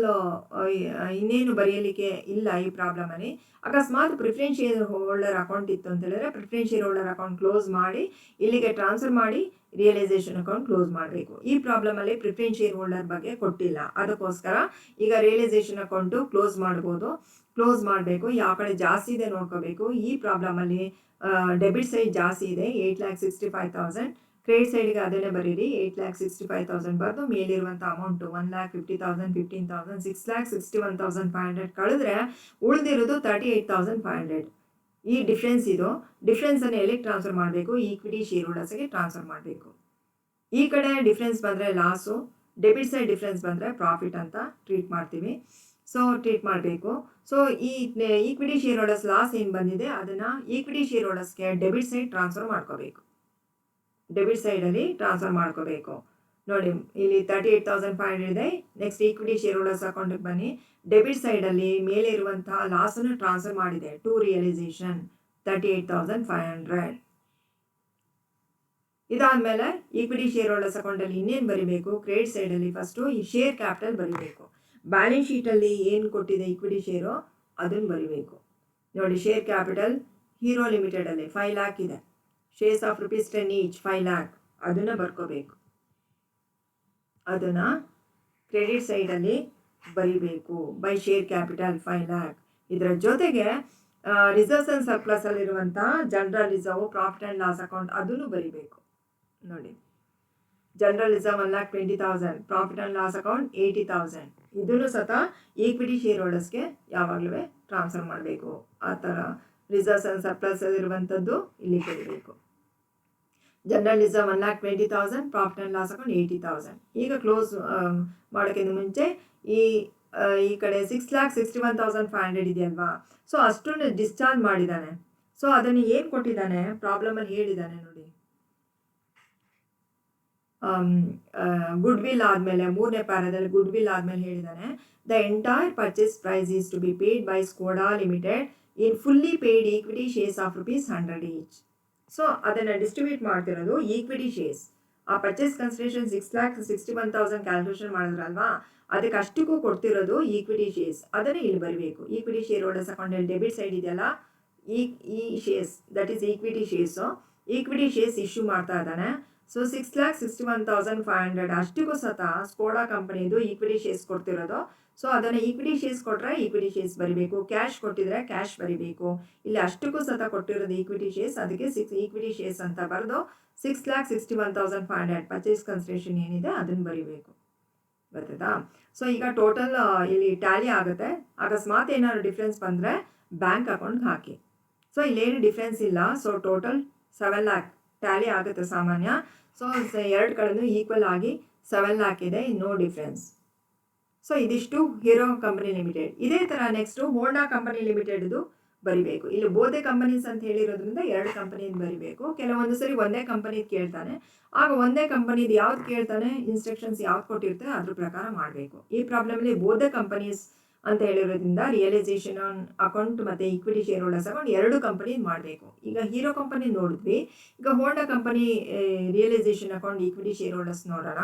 ಇನ್ನೇನು ಬರೆಯಲಿಕ್ಕೆ ಇಲ್ಲ ಈ ಪ್ರಾಬ್ಲಮಲ್ಲಿ. ಅಕಸ್ಮಾತ್ ಪ್ರಿಫರೆನ್ಸ್ ಶೇರ್ ಹೋಲ್ಡರ್ ಅಕೌಂಟ್ ಇತ್ತು ಅಂತ ಹೇಳಿದ್ರೆ preference share holder account close ಮಾಡಿ ಇಲ್ಲಿಗೆ ಟ್ರಾನ್ಸ್ಫರ್ ಮಾಡಿ ರಿಯಲೈಸೇಷನ್ ಅಕೌಂಟ್ ಕ್ಲೋಸ್ ಮಾಡಬೇಕು. ಈ ಪ್ರಾಬ್ಲಮಲ್ಲಿ ಪ್ರಿಫರೆನ್ಸ್ ಶೇರ್ ಹೋಲ್ಡರ್ ಬಗ್ಗೆ ಕೊಟ್ಟಿಲ್ಲ, ಅದಕ್ಕೋಸ್ಕರ ಈಗ ರಿಯಲೈಸೇಷನ್ ಅಕೌಂಟು ಕ್ಲೋಸ್ ಮಾಡ್ಬೋದು. ಕ್ಲೋಸ್ ಮಾಡಬೇಕು, ಯಾವ ಕಡೆ ಜಾಸ್ತಿ ಇದೆ ನೋಡ್ಕೋಬೇಕು. ಈ ಪ್ರಾಬ್ಲಮಲ್ಲಿ ಡೆಬಿಟ್ ಸೈಡ್ ಜಾಸ್ತಿ ಇದೆ 8,65,000, ಕ್ರೆಡಿಟ್ ಸೈಡ್ಗೆ ಅದನ್ನೇ ಬರೀರಿ 8,65,000 ಬರೆದು ಮೇಲಿರುವಂಥ ಅಮೌಂಟು 1,50,000, 15,000, 6,61,500 ಕಳೆದ್ರೆ ಉಳಿದಿರೋದು 38,500. ಈ ಡಿಫ್ರೆನ್ಸನ್ನು ಎಲ್ಲಿಗೆ ಟ್ರಾನ್ಸ್ಫರ್ ಮಾಡಬೇಕು? ಈಕ್ವಿಟಿ ಶೇರ್ ಹೋಲ್ಡರ್ಸ್ಗೆ ಟ್ರಾನ್ಸ್ಫರ್ ಮಾಡಬೇಕು. ಈ ಕಡೆ ಡಿಫ್ರೆನ್ಸ್ ಬಂದರೆ ಲಾಸು, ಡೆಬಿಟ್ ಸೈಡ್ ಡಿಫ್ರೆನ್ಸ್ ಬಂದರೆ ಪ್ರಾಫಿಟ್ ಅಂತ ಟ್ರೀಟ್ ಮಾಡ್ತೀವಿ. ಸೊ ಟ್ರೀಟ್ ಮಾಡಬೇಕು. ಸೊ ಈ ಈಕ್ವಿಟಿ ಶೇರ್ ಹೋಲ್ಡರ್ಸ್ ಲಾಸ್ ಏನು ಬಂದಿದೆ ಅದನ್ನು ಈಕ್ವಿಟಿ ಶೇರ್ ಹೋಲ್ಡರ್ಸ್ಗೆ ಡೆಬಿಟ್ ಸೈಡ್ ಟ್ರಾನ್ಸ್ಫರ್ ಮಾಡ್ಕೋಬೇಕು. ಡೆಬಿಟ್ ಸೈಡಲ್ಲಿ ಟ್ರಾನ್ಸ್ಫರ್ ಮಾಡ್ಕೋಬೇಕು. ನೋಡಿ, ಇಲ್ಲಿ 38,500 ಇದೆ. ನೆಕ್ಸ್ಟ್ ಈಕ್ವಿಟಿ ಶೇರ್ ಹೋಲ್ಡರ್ಸ್ ಅಕೌಂಟಿಗೆ ಬನ್ನಿ. ಡೆಬಿಟ್ ಸೈಡಲ್ಲಿ ಮೇಲೆ ಇರುವಂತಹ ಲಾಸನ್ನು ಟ್ರಾನ್ಸ್ಫರ್ ಮಾಡಿದೆ ಟು ರಿಯಲೈಸೇಷನ್ 38,500. ಇದಾದಮೇಲೆ ಈಕ್ವಿಟಿ ಶೇರ್ ಹೋಲ್ಡರ್ಸ್ ಅಕೌಂಟಲ್ಲಿ ಇನ್ನೇನು ಬರೀಬೇಕು? ಕ್ರೆಡಿಟ್ ಸೈಡಲ್ಲಿ ಫಸ್ಟು ಈ ಶೇರ್ ಕ್ಯಾಪಿಟಲ್ ಬರೀಬೇಕು. ಬ್ಯಾಲೆನ್ಸ್ ಶೀಟಲ್ಲಿ ಏನು ಕೊಟ್ಟಿದೆ ಈಕ್ವಿಟಿ ಶೇರು ಅದನ್ನು ಬರೀಬೇಕು. ನೋಡಿ, ಶೇರ್ ಕ್ಯಾಪಿಟಲ್ ಹೀರೋ ಲಿಮಿಟೆಡಲ್ಲಿ 5 lakh ಇದೆ. ಶೇರ್ಸ್ ಆಫ್ ₹10 ಈಚ್ 5 lakh ಅದನ್ನು ಬರ್ಕೋಬೇಕು. ಅದನ್ನು ಕ್ರೆಡಿಟ್ ಸೈಡಲ್ಲಿ ಬರೀಬೇಕು. By share capital 5 lakh. ಇದರ ಜೊತೆಗೆ ರಿಸರ್ವ್ಸ್ ಆ್ಯಂಡ್ ಸರ್ಪ್ಲಸಲ್ಲಿರುವಂಥ general reserve, profit and loss account ಅದನ್ನು ಬರೀಬೇಕು. ನೋಡಿ, general reserve 1,20,000, profit and loss account 80,000 ಇದನ್ನು ಸಹ ಈಕ್ವಿಟಿ ಶೇರ್ ಹೋಲ್ಡರ್ಸ್ಗೆ ಯಾವಾಗಲೂ ಟ್ರಾನ್ಸ್ಫರ್ ಮಾಡಬೇಕು. ಆ ಥರ ರಿಸರ್ವ್ಸ್ ಆ್ಯಂಡ್ ಸರ್ಪ್ಲಸ್ ಇರುವಂಥದ್ದು ಇಲ್ಲಿ ಬರೀಬೇಕು. General reserve 1,20,000, profit and loss account 80,000. ಈಗ ಕ್ಲೋಸ್ ಮಾಡೋಕ್ಕಿಂತ ಮುಂಚೆ ಈ ಕಡೆ 6,61,500 ಇದೆಯಲ್ವಾ, ಸೊ ಅಷ್ಟನ್ನು ಡಿಸ್ಚಾರ್ಜ್ ಮಾಡಿದ್ದಾನೆ. ಸೊ ಅದನ್ನು ಏನು ಕೊಟ್ಟಿದ್ದಾನೆ ಪ್ರಾಬ್ಲಮಲ್ಲಿ ಹೇಳಿದ್ದಾನೆ ನೋಡಿ, ಗುಡ್ ವಿಲ್ ಆದಮೇಲೆ 3ನೇ ಪ್ಯಾರಾದಲ್ಲಿ ಗುಡ್ ವಿಲ್ ಆದಮೇಲೆ ಹೇಳಿದ್ದಾನೆ, the entire purchase price is to be paid by Skoda Limited in fully paid equity shares of ₹100 each. So ಅದನ್ನು ಡಿಸ್ಟ್ರಿಬ್ಯೂಟ್ ಮಾಡ್ತಿರೋದು ಈಕ್ವಿಟಿ ಶೇರ್ಸ್. ಆ ಪರ್ಚೇಸ್ ಕನ್ಸಿಡರೇಷನ್ 6,61,000 ಕ್ಯಾಲ್ಕುಲೇಷನ್ ಮಾಡಿದ್ರಲ್ವಾ, ಅದಕ್ಕೆ ಅಷ್ಟಕ್ಕೂ ಕೊಡ್ತಿರೋದು ಈಕ್ವಿಟಿ ಶೇರ್ಸ್. ಅದನ್ನೇ ಇಲ್ಲಿ ಬರಬೇಕು. ಈಕ್ವಿಟಿ ಶೇರ್ ಹೋಲ್ಡರ್ಸ್ ಅಕೌಂಟಲ್ಲಿ ಡೆಬಿಟ್ ಸೈಡ್ ಇದೆಯಲ್ಲ, ಈ shares that is equity shares. Equity shares issue ಮಾಡ್ತಾ ಇದ್ದಾನೆ. ಸೊ 6,61,500 ಅಷ್ಟಕ್ಕೂ ಸತ ಸ್ಕೋಡಾ ಕಂಪನಿದು ಈಕ್ವಿಟಿ ಶೇರ್ಸ್ ಕೊಡ್ತಿರೋದು. ಸೊ ಅದನ್ನು ಈಕ್ವಿಟಿ ಶೇರ್ಸ್ ಕೊಟ್ಟರೆ ಈಕ್ವಿಟಿ ಶೇರ್ಸ್ ಬರೀಬೇಕು, ಕ್ಯಾಶ್ ಕೊಟ್ಟಿದ್ರೆ ಕ್ಯಾಶ್ ಬರೀಬೇಕು. ಇಲ್ಲಿ ಅಷ್ಟಕ್ಕೂ ಸತ ಕೊಟ್ಟಿರೋದು ಈಕ್ವಿಟಿ ಶೇರ್ಸ್, ಅದಕ್ಕೆ ಈಕ್ವಿಟಿ ಶೇರ್ಸ್ ಅಂತ ಬರೆದು 6,61,500 ಪರ್ಚೇಸ್ ಕನ್ಸಿಡರೇಷನ್ ಏನಿದೆ ಅದನ್ನು ಬರೀಬೇಕು. ಗೊತ್ತಾಯ್ತಾ? ಸೊ ಈಗ ಟೋಟಲ್ ಇಲ್ಲಿ ಟ್ಯಾಲಿ ಆಗುತ್ತೆ. ಅಕಸ್ಮಾತ್ ಏನಾದ್ರು ಡಿಫ್ರೆನ್ಸ್ ಬಂದರೆ ಬ್ಯಾಂಕ್ ಅಕೌಂಟ್ಗೆ ಹಾಕಿ. ಸೊ ಇಲ್ಲೇನು ಡಿಫ್ರೆನ್ಸ್ ಇಲ್ಲ. ಸೊ ಟೋಟಲ್ 7 lakh ಟ್ಯಾಲಿ ಆಗುತ್ತೆ ಸಾಮಾನ್ಯ. ಸೊ 2 ಕಡೆನೂ ಈಕ್ವಲ್ ಆಗಿ 7 lakh ಇದೆ, ನೋ ಡಿಫ್ರೆನ್ಸ್. ಸೊ ಇದಿಷ್ಟು ಹೀರೋ ಕಂಪನಿ ಲಿಮಿಟೆಡ್. ಇದೇ ಥರ ನೆಕ್ಸ್ಟು ಹೋಂಡಾ ಕಂಪನಿ ಲಿಮಿಟೆಡ್ದು ಬರಿಬೇಕು. ಇಲ್ಲಿ ಬೋಧೆ ಕಂಪನೀಸ್ ಅಂತ ಹೇಳಿರೋದ್ರಿಂದ 2 ಕಂಪನಿದು ಬರಿಬೇಕು. ಕೆಲವೊಂದು ಸರಿ ಒಂದೇ ಕಂಪನಿದು ಕೇಳ್ತಾನೆ, ಆಗ ಒಂದೇ ಕಂಪನಿದು ಯಾವ್ದು ಕೇಳ್ತಾನೆ, ಇನ್ಸ್ಟ್ರಕ್ಷನ್ಸ್ ಯಾವ್ದು ಕೊಟ್ಟಿರ್ತಾರೆ ಅದ್ರ ಪ್ರಕಾರ ಮಾಡಬೇಕು. ಈ ಪ್ರಾಬ್ಲಮಲ್ಲಿ ಬೋಧೆ ಕಂಪನೀಸ್ ಅಂತ ಹೇಳಿರೋದ್ರಿಂದ ರಿಯಲೈಸೇಷನ್ ಅಕೌಂಟ್ ಮತ್ತು equity shareholders account 2 company ಮಾಡಬೇಕು. ಈಗ ಹೀರೋ ಕಂಪನಿ ನೋಡಿದ್ವಿ, ಈಗ Honda company realisation account equity shareholders ನೋಡೋಣ.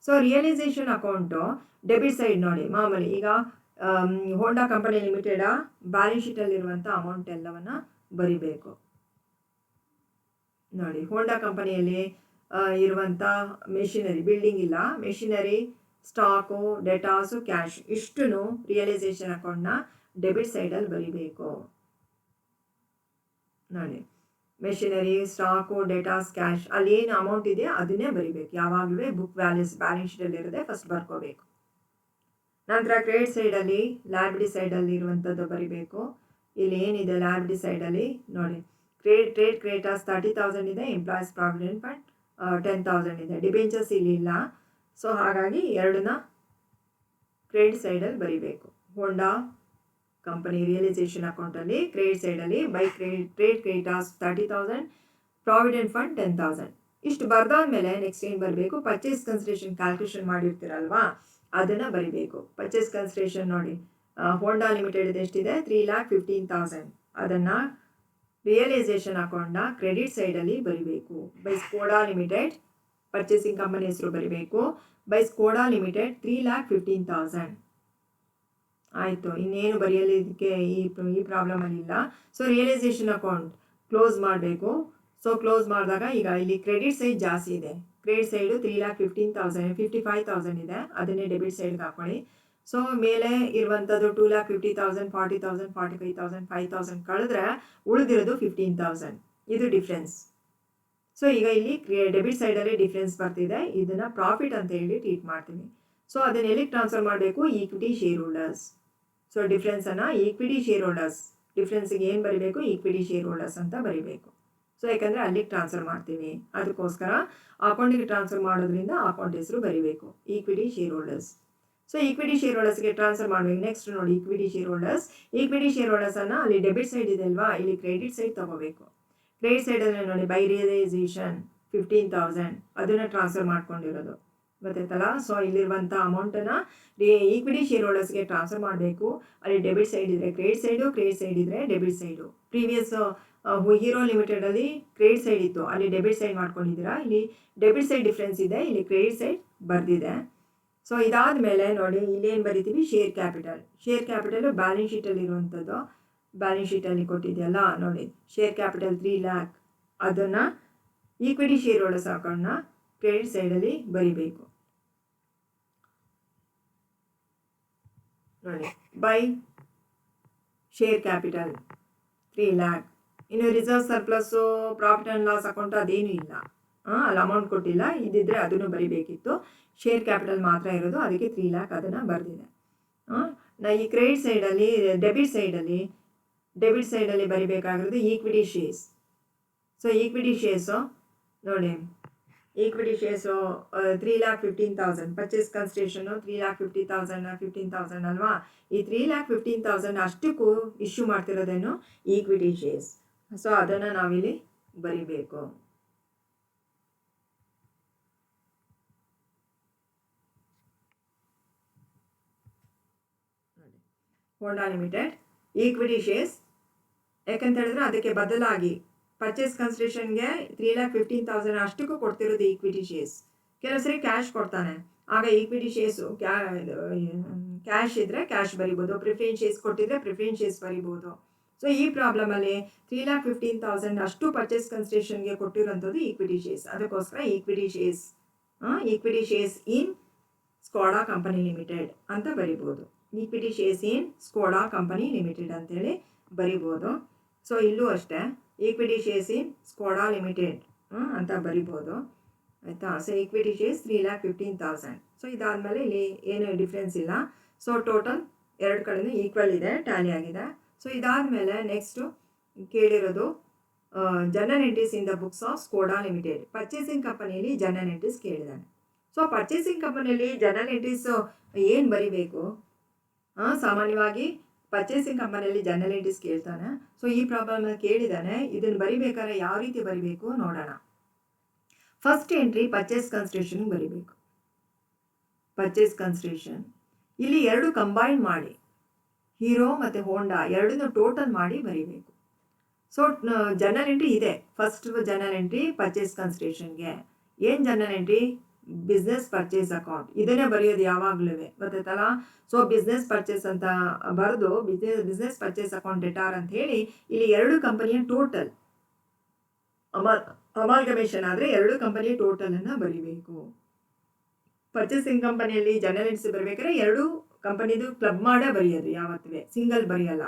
So realisation account debit side ನೋಡಿ, ಮಾಮೂಲಿ ಈಗ ಹೋಂಡಾ ಕಂಪನಿ ಲಿಮಿಟೆಡ ಬ್ಯಾಲೆನ್ಸ್ ಶೀಟಲ್ಲಿರುವಂಥ ಅಮೌಂಟ್ ಎಲ್ಲವನ್ನು ಬರಿಬೇಕು. ನೋಡಿ, ಹೋಂಡಾ ಕಂಪನಿಯಲ್ಲಿ ಇರುವಂಥ ಮೆಷಿನರಿ, ಬಿಲ್ಡಿಂಗ್ ಇಲ್ಲ, ಮೆಷಿನರಿ, ಸ್ಟಾಕು, ಡೆಟಾಸು, ಕ್ಯಾಶ್ ಇಷ್ಟು ರಿಯಲೈಸೇಷನ್ ಅಕೌಂಟ್ನ ಡೆಬಿಟ್ ಸೈಡಲ್ಲಿ ಬರಿಬೇಕು. ನೋಡಿ, ಮೆಷಿನರಿ, ಸ್ಟಾಕು, ಡೆಟಾಸ್, ಕ್ಯಾಶ್ ಅಲ್ಲಿ ಏನು ಅಮೌಂಟ್ ಇದೆ ಅದನ್ನೇ ಬರಿಬೇಕು. ಯಾವಾಗಲೂ ಬುಕ್ ವ್ಯಾಲ್ಯೂಸ್ ಬ್ಯಾಲೆನ್ಸ್ ಶೀಟಲ್ಲಿರೋದೇ ಫಸ್ಟ್ ಬರ್ಕೋಬೇಕು. ನಂತರ ಕ್ರೆಡಿಟ್ ಸೈಡಲ್ಲಿ ಲ್ಯಾಬಿಲಿಟಿ ಸೈಡಲ್ಲಿ ಇರುವಂಥದ್ದು ಬರಿಬೇಕು. ಇಲ್ಲಿ ಏನಿದೆ ಲ್ಯಾಬಿಲಿಟಿ ಸೈಡಲ್ಲಿ ನೋಡಿ, ಟ್ರೇಡ್ ಕ್ರೆಡಿಟರ್ಸ್ 30,000 ಇದೆ, ಎಂಪ್ಲಾಯೀಸ್ ಪ್ರಾವಿಡೆಂಟ್ ಫಂಡ್ 10,000 ಇದೆ, ಡಿಬೆಂಚರ್ಸ್ ಇಲ್ಲಿ ಇಲ್ಲ. ಸೊ ಹಾಗಾಗಿ 2ನ ಕ್ರೆಡಿಟ್ ಸೈಡಲ್ಲಿ ಬರಿಬೇಕು. ಹೋಂಡಾ ಕಂಪನಿ ರಿಯಲೈಸೇಷನ್ ಅಕೌಂಟಲ್ಲಿ ಕ್ರೆಡಿಟ್ ಸೈಡಲ್ಲಿ ಟ್ರೇಡ್ ಕ್ರೆಡಿಟರ್ಸ್ 30,000, ಪ್ರಾವಿಡೆಂಟ್ ಫಂಡ್ 10,000 ಇಷ್ಟು ಬರೆದಾದ್ಮೇಲೆ ನೆಕ್ಸ್ಟ್ ಏನು ಬರಬೇಕು, ಪರ್ಚೇಸ್ ಕನ್ಸಿಡರೇಷನ್ ಕ್ಯಾಲ್ಕುಲೇಷನ್ ಮಾಡಿರ್ತೀರಲ್ವಾ ಅದನ್ನು ಬರಿಬೇಕು. ಪರ್ಚೇಸ್ ಕನ್ಸಿಡರೇಷನ್ ನೋಡಿ, ಹೋಂಡಾ ಲಿಮಿಟೆಡ್ ಎಷ್ಟಿದೆ, 3,15,000. ಅದನ್ನು ರಿಯಲೈಸೇಷನ್ ಅಕೌಂಟ್ನ ಕ್ರೆಡಿಟ್ ಸೈಡಲ್ಲಿ ಬರಿಬೇಕು. By Skoda limited purchasing company ಹೆಸರು ಬರಿಬೇಕು. ಬೈ ಸ್ಕೋಡಾ ಲಿಮಿಟೆಡ್ 3,15,000 ಆಯಿತು. ಇನ್ನೇನು ಬರೆಯಲಿದ್ದಕ್ಕೆ ಈ ಪ್ರಾಬ್ಲಮಲ್ಲಿ ಇಲ್ಲ. ಸೊ ರಿಯಲೈಸೇಷನ್ ಅಕೌಂಟ್ ಕ್ಲೋಸ್ ಮಾಡಬೇಕು. ಸೊ ಕ್ಲೋಸ್ ಮಾಡಿದಾಗ ಈಗ ಇಲ್ಲಿ ಕ್ರೆಡಿಟ್ ಸೈಡ್ ಜಾಸ್ತಿ ಇದೆ. ಕ್ರೆಡಿಟ್ ಸೈಡು 3,15,000 55,000 ಇದೆ, ಅದನ್ನೇ ಡೆಬಿಟ್ ಸೈಡ್ಗೆ ಹಾಕೊಳ್ಳಿ. ಸೊ ಮೇಲೆ ಇರುವಂಥದ್ದು 2,50,000 40,000 45,000 5,000 ಕಳೆದ್ರೆ ಉಳಿದಿರೋದು 15,000. ಇದು ಡಿಫ್ರೆನ್ಸ್. ಸೊ ಈಗ ಇಲ್ಲಿ ಡೆಬಿಟ್ ಸೈಡಲ್ಲಿ ಡಿಫ್ರೆನ್ಸ್ ಬರ್ತಿದೆ, ಇದನ್ನು ಪ್ರಾಫಿಟ್ ಅಂತ ಹೇಳಿ ಟ್ರೀಟ್ ಮಾಡ್ತೀವಿ. ಸೊ ಅದನ್ನ ಎಲ್ಲಿಗೆ ಟ್ರಾನ್ಸ್ಫರ್ ಮಾಡಬೇಕು, ಈಕ್ವಿಟಿ ಶೇರ್ ಹೋಲ್ಡರ್ಸ್. ಸೊ ಡಿಫ್ರೆನ್ಸನ್ನು ಈಕ್ವಿಟಿ ಶೇರ್ ಹೋಲ್ಡರ್ಸ್, ಡಿಫ್ರೆನ್ಸಿಗೆ ಏನು ಬರೀಬೇಕು, ಈಕ್ವಿಟಿ ಶೇರ್ ಹೋಲ್ಡರ್ಸ್ ಅಂತ ಬರೀಬೇಕು. ಸೊ ಯಾಕಂದರೆ ಅಲ್ಲಿಗೆ ಟ್ರಾನ್ಸ್ಫರ್ ಮಾಡ್ತೀವಿ, ಅದಕ್ಕೋಸ್ಕರ ಅಕೌಂಟಿಗೆ ಟ್ರಾನ್ಸ್ಫರ್ ಮಾಡೋದ್ರಿಂದ ಅಕೌಂಟ್ ಹೆಸರು ಬರೀಬೇಕು, equity shareholders. So equity share ಹೋಲ್ಡರ್ಸ್ಗೆ ಟ್ರಾನ್ಸ್ಫರ್ ಮಾಡಬೇಕು. ನೆಕ್ಸ್ಟ್ ನೋಡಿ, equity shareholders. Equity share ಹೋಲ್ಡರ್ಸನ್ನು ಅಲ್ಲಿ ಡೆಬಿಟ್ ಸೈಡ್ ಇದೆ ಅಲ್ವಾ, ಇಲ್ಲಿ ಕ್ರೆಡಿಟ್ ಸೈಡ್ ತೊಗೋಬೇಕು. ಕ್ರೆಡಿಟ್ ಸೈಡಲ್ಲಿ ನೋಡಿ, ಬೈ ರಿಯಲೈಸೇಷನ್ 15,000 ಅದನ್ನು ಟ್ರಾನ್ಸ್ಫರ್ ಮಾಡ್ಕೊಂಡಿರೋದು ಗೊತ್ತಾಯ್ತಲ್ಲ. ಸೊ ಇಲ್ಲಿರುವಂಥ ಅಮೌಂಟನ್ನು ಈಕ್ವಿಟಿ ಶೇರ್ ಹೋಲ್ಡರ್ಸ್ಗೆ ಟ್ರಾನ್ಸ್ಫರ್ ಮಾಡಬೇಕು. ಅಲ್ಲಿ ಡೆಬಿಟ್ ಸೈಡ್ ಇದ್ದರೆ ಕ್ರೆಡಿಟ್ ಸೈಡು, ಕ್ರೆಡಿಟ್ ಸೈಡ್ ಇದ್ದರೆ ಡೆಬಿಟ್ ಸೈಡು. ಪ್ರೀವಿಯಸ್ ಹೀರೋ ಲಿಮಿಟೆಡಲ್ಲಿ ಕ್ರೆಡಿಟ್ ಸೈಡ್ ಇತ್ತು, ಅಲ್ಲಿ ಡೆಬಿಟ್ ಸೈಡ್ ಮಾಡ್ಕೊಂಡಿದ್ದೀರಾ. ಇಲ್ಲಿ ಡೆಬಿಟ್ ಸೈಡ್ ಡಿಫ್ರೆನ್ಸ್ ಇದೆ, ಇಲ್ಲಿ ಕ್ರೆಡಿಟ್ ಸೈಡ್ ಬರೆದಿದೆ. ಸೊ ಇದಾದ ಮೇಲೆ ನೋಡಿ, ಇಲ್ಲೇನು ಬರಿತೀವಿ, share capital. Share capital balance ಶೀಟಲ್ಲಿ ಇರುವಂಥದ್ದು, ಬ್ಯಾಲೆನ್ಸ್ ಶೀಟಲ್ಲಿ ಕೊಟ್ಟಿದೆಯಲ್ಲ ನೋಡಿ, ಶೇರ್ ಕ್ಯಾಪಿಟಲ್ 3 lakh ಅದನ್ನು ಈಕ್ವಿಟಿ ಶೇರ್ ಹೋಲ್ಡರ್ಸ್ ಅಕೌಂಟ್ನ ಕ್ರೆಡಿಟ್ ಸೈಡಲ್ಲಿ ಬರಿಬೇಕು. ನೋಡಿ, ಬೈ ಶೇರ್ ಕ್ಯಾಪಿಟಲ್ 3 lakh. ಇನ್ನು reserve surplus, profit and loss account ಅದೇನೂ ಇಲ್ಲ, ಅಲ್ಲಿ ಅಮೌಂಟ್ ಕೊಟ್ಟಿಲ್ಲ. ಇದ್ದಿದ್ದರೆ ಅದನ್ನು ಬರಿಬೇಕಿತ್ತು. ಶೇರ್ ಕ್ಯಾಪಿಟಲ್ ಮಾತ್ರ ಇರೋದು, ಅದಕ್ಕೆ 3 lakh ಅದನ್ನು ಬರೆದಿದೆ. ಈ ಕ್ರೆಡಿಟ್ ಸೈಡಲ್ಲಿ ಡೆಬಿಟ್ ಸೈಡಲ್ಲಿ ಬರಿಬೇಕಾಗಿರೋದು equity shares. So equity shares ನೋಡಿ, ಈಕ್ವಿಟಿ ಶೇರ್ಸು 3,15,000 ಪರ್ಚೇಸ್ ಕನ್ಸಿಡರೇಷನು 3,50,000 15,000 ಅಲ್ವಾ. ಈ 3,15,000 ಅಷ್ಟಕ್ಕೂ ಇಶ್ಯೂ ಮಾಡ್ತಿರೋದೇನು, ಈಕ್ವಿಟಿ ಶೇರ್ಸ್. ಸೊ ಅದನ್ನು ನಾವಿಲ್ಲಿ ಬರಿಬೇಕು. Honda limited equity shares. ಯಾಕಂತ ಹೇಳಿದ್ರೆ ಅದಕ್ಕೆ ಬದಲಾಗಿ ಪರ್ಚೇಸ್ ಕನ್ಸಿಡರೇಷನ್ಗೆ 3,15,000 ಅಷ್ಟಕ್ಕೂ ಕೊಡ್ತಿರೋದು ಈಕ್ವಿಟಿ ಶೇರ್ಸ್. ಕೆಲವು ಸರಿ ಕ್ಯಾಶ್ ಕೊಡ್ತಾನೆ, ಆಗ ಈಕ್ವಿಟಿ ಶೇರ್ಸು ಕ್ಯಾಶ್ ಇದ್ದರೆ ಕ್ಯಾಶ್ ಬರಿಬೋದು, ಪ್ರಿಫರೆನ್ಸ್ ಶೇರ್ಸ್ ಕೊಟ್ಟಿದ್ರೆ ಪ್ರಿಫರೆನ್ಸ್ ಶೇರ್ಸ್ ಬರಿಬೋದು. ಸೊ ಈ ಪ್ರಾಬ್ಲಮಲ್ಲಿ 3,15,000 ಅಷ್ಟು ಪರ್ಚೇಸ್ ಕನ್ಸಿಡರೇಷನ್ಗೆ ಕೊಟ್ಟಿರೋಂಥದ್ದು ಈಕ್ವಿಟಿ ಶೇರ್ಸ್. ಅದಕ್ಕೋಸ್ಕರ ಈಕ್ವಿಟಿ ಶೇರ್ಸ್ ಇನ್ ಸ್ಕೋಡಾ ಕಂಪನಿ ಲಿಮಿಟೆಡ್ ಅಂತ ಬರಿಬೋದು. ಈಕ್ವಿಟಿ ಶೇರ್ಸ್ ಇನ್ ಸ್ಕೋಡಾ ಕಂಪನಿ ಲಿಮಿಟೆಡ್ ಅಂತೇಳಿ ಬರಿಬೋದು. ಸೊ ಇಲ್ಲೂ ಅಷ್ಟೇ ಈಕ್ವಿಟಿ ಶೇರ್ಸ್ ಇನ್ ಸ್ಕೋಡಾ ಲಿಮಿಟೆಡ್ ಅಂತ ಬರಿಬೋದು, ಆಯಿತಾ. So equity shares 3,15,000. ಸೊ ಇದಾದಮೇಲೆ ಇಲ್ಲಿ ಏನು ಡಿಫ್ರೆನ್ಸ್ ಇಲ್ಲ. ಸೊ ಟೋಟಲ್ ಎರಡು ಕಡೆಯೂ ಈಕ್ವಲ್ ಇದೆ, ಟ್ಯಾಲಿ ಆಗಿದೆ. ಸೊ ಇದಾದಮೇಲೆ ನೆಕ್ಸ್ಟು ಕೇಳಿರೋದು journal entries in the books of Skoda limited. Purchasing ಕಂಪನಿಯಲ್ಲಿ ಜರ್ನಲ್ ಎಂಟ್ರೀಸ್ ಕೇಳಿದ್ದಾನೆ. ಸೊ ಪರ್ಚೇಸಿಂಗ್ ಕಂಪನಿಯಲ್ಲಿ ಜರ್ನಲ್ ಎಂಟ್ರೀಸು ಏನು ಬರಿಬೇಕು? ಸಾಮಾನ್ಯವಾಗಿ ಪರ್ಚೇಸಿಂಗ್ ಕಂಪನಿಯಲ್ಲಿ ಜರ್ನಲ್ ಎಂಟ್ರೀಸ್ ಕೇಳ್ತಾನೆ. ಸೊ ಈ ಪ್ರಾಬ್ಲಮ್ ಕೇಳಿದ್ದಾನೆ. ಇದನ್ನು ಬರಿಬೇಕಾದ್ರೆ ಯಾವ ರೀತಿ ಬರಿಬೇಕು ನೋಡೋಣ. ಫಸ್ಟ್ ಎಂಟ್ರಿ ಪರ್ಚೇಸ್ ಕನ್ಸಿಡರೇಷನ್ ಬರಿಬೇಕು. ಪರ್ಚೇಸ್ ಕನ್ಸಿಡರೇಷನ್ ಇಲ್ಲಿ ಎರಡು ಕಂಬೈನ್ ಮಾಡಿ, ಹೀರೋ ಮತ್ತು ಹೋಂಡಾ ಎರಡನ್ನೂ ಟೋಟಲ್ ಮಾಡಿ ಬರಿಬೇಕು. ಸೊ ಜರ್ನಲ್ ಎಂಟ್ರಿ ಇದೆ. ಫಸ್ಟ್ ಜರ್ನಲ್ ಎಂಟ್ರಿ ಪರ್ಚೇಸ್ ಕನ್ಸಿಡರೇಷನ್ಗೆ ಏನು journal entry? Business purchase account. ಇದನ್ನೇ ಬರೆಯೋದು ಯಾವಾಗಲೂ, ಗೊತ್ತಾಯ್ತಲ್ಲ. ಸೊ ಬಿಸ್ನೆಸ್ ಪರ್ಚೇಸ್ ಅಂತ ಬರೆದು ಬಿಸ್ನೆಸ್ ಪರ್ಚೇಸ್ ಅಕೌಂಟ್ ಡೆಟಾರ್ ಅಂತ ಹೇಳಿ ಇಲ್ಲಿ ಎರಡು ಕಂಪನಿಯ ಟೋಟಲ್ ಅಮಾಲ್ಗಮೇಷನ್ ಆದರೆ ಎರಡು ಕಂಪನಿಯ ಟೋಟಲನ್ನು ಬರಿಬೇಕು. ಪರ್ಚೇಸಿಂಗ್ ಕಂಪನಿಯಲ್ಲಿ ಜರ್ನಲ್ ಎಂಟ್ರೀಸ್ ಬರಬೇಕಾದ್ರೆ ಎರಡು ಕಂಪನಿದು ಕ್ಲಬ್ ಮಾಡೇ ಬರೆಯೋದು, ಯಾವತ್ತೂ ಸಿಂಗಲ್ ಬರೆಯಲ್ಲ,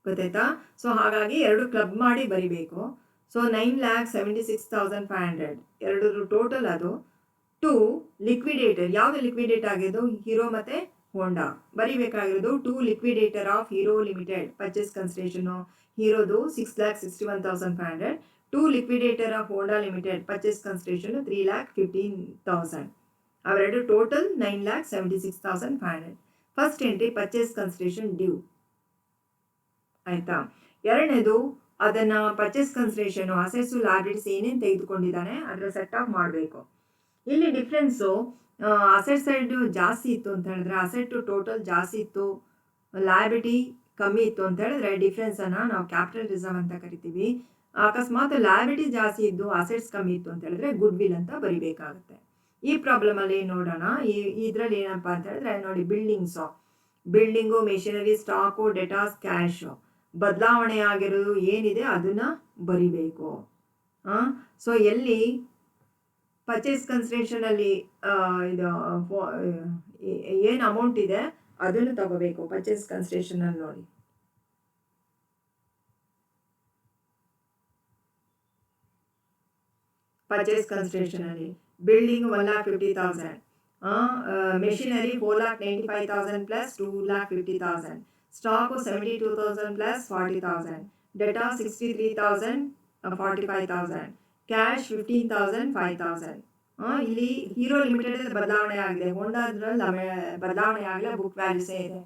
ಗೊತ್ತಾಯ್ತಾ. ಸೊ ಹಾಗಾಗಿ ಎರಡು ಕ್ಲಬ್ ಮಾಡಿ ಬರಿಬೇಕು. ಸೊ 9,76,500 ಎರಡು ಟೋಟಲ್. ಅದು ಟು ಲಿಕ್ವಿಡೇಟರ್. ಯಾವುದು ಲಿಕ್ವಿಡೇಟ್ ಆಗಿದ್ದು? ಹೀರೋ ಮತ್ತು ಹೋಂಡಾ. ಬರಿಬೇಕಾಗಿರೋದು to liquidator of Hero limited. Purchase consideration ಹೀರೋದು 6,61,500. To liquidator of Honda limited purchase consideration 3,15,000. ಅವೆರಡು total 9,76,500. First entry purchase consideration due, ಆಯಿತಾ. ಎರಡನೇದು ಅದನ್ನು ಪರ್ಚೇಸ್ ಕನ್ಸಿಡರೇಷನು ಅಸೆಟ್ಸು ಲಯಬಿಲಿಟೀಸ್ ಏನೇನು ತೆಗೆದುಕೊಂಡಿದ್ದಾನೆ ಅದರ ಸೆಟ್ ಆಫ್ ಮಾಡಬೇಕು. ಇಲ್ಲಿ ಡಿಫ್ರೆನ್ಸು ಅಸೆಟ್ ಸೈಡು ಜಾಸ್ತಿ ಇತ್ತು ಅಂತ ಹೇಳಿದ್ರೆ, ಅಸೆಟ್ಟು ಟೋಟಲ್ ಜಾಸ್ತಿ ಇತ್ತು, ಲಯಬಿಲಿಟಿ ಕಮ್ಮಿ ಇತ್ತು ಅಂತ ಹೇಳಿದ್ರೆ ಡಿಫ್ರೆನ್ಸನ್ನು ನಾವು ಕ್ಯಾಪಿಟಲ್ ರಿಸರ್ವ್ ಅಂತ ಕರಿತೀವಿ. ಅಕಸ್ಮಾತ್ ಲಯಬಿಲಿಟಿ ಜಾಸ್ತಿ ಇದ್ದು ಅಸೆಟ್ಸ್ ಕಮ್ಮಿ ಇತ್ತು ಅಂತ ಹೇಳಿದ್ರೆ ಗುಡ್ ವಿಲ್ ಅಂತ ಬರಿಬೇಕಾಗುತ್ತೆ. ಈ ಪ್ರಾಬ್ಲಮಲ್ಲಿ ನೋಡೋಣ. ಇದರಲ್ಲಿ ಏನಪ್ಪ ಅಂತ ಹೇಳಿದ್ರೆ ನೋಡಿ, ಬಿಲ್ಡಿಂಗು, ಮೆಷಿನರಿ, ಸ್ಟಾಕು, ಡೆಟಾಸ್, ಕ್ಯಾಶು ಬದಲಾವಣೆ ಆಗಿರೋದು ಏನಿದೆ ಅದನ್ನು ಬರಿಬೇಕು. ಸೊ ಎಲ್ಲಿ ಪರ್ಚೇಸ್ ಕನ್ಸಿಡರೇಷನಲ್ಲಿ ಇದು ಏನು ಅಮೌಂಟ್ ಇದೆ ಅದನ್ನು ತಗೋಬೇಕು. ಪರ್ಚೇಸ್ ಕನ್ಸಿಡರೇಷನಲ್ಲಿ ನೋಡಿ, ಪರ್ಚೇಸ್ ಕನ್ಸಿಡರೇಷನಲ್ಲಿ building 1,50,000, machinery 4,95,000 plus 2,50,000, stock 72,000 plus 40,000, ಡೇಟಾ 63,000 45,000, ಕ್ಯಾಶ್ 15,000 5,000. ಇಲ್ಲಿ ಹೀರೋ ಲಿಮಿಟೆಡ್ ಬದಲಾವಣೆ ಆಗಿದೆ, ಹೋಂಡಾದ್ರಲ್ಲಿ ಬದಲಾವಣೆ ಆಗಲ್ಲ, ಬುಕ್ ವ್ಯಾಲ್ಯೂಸೇ ಇದೆ.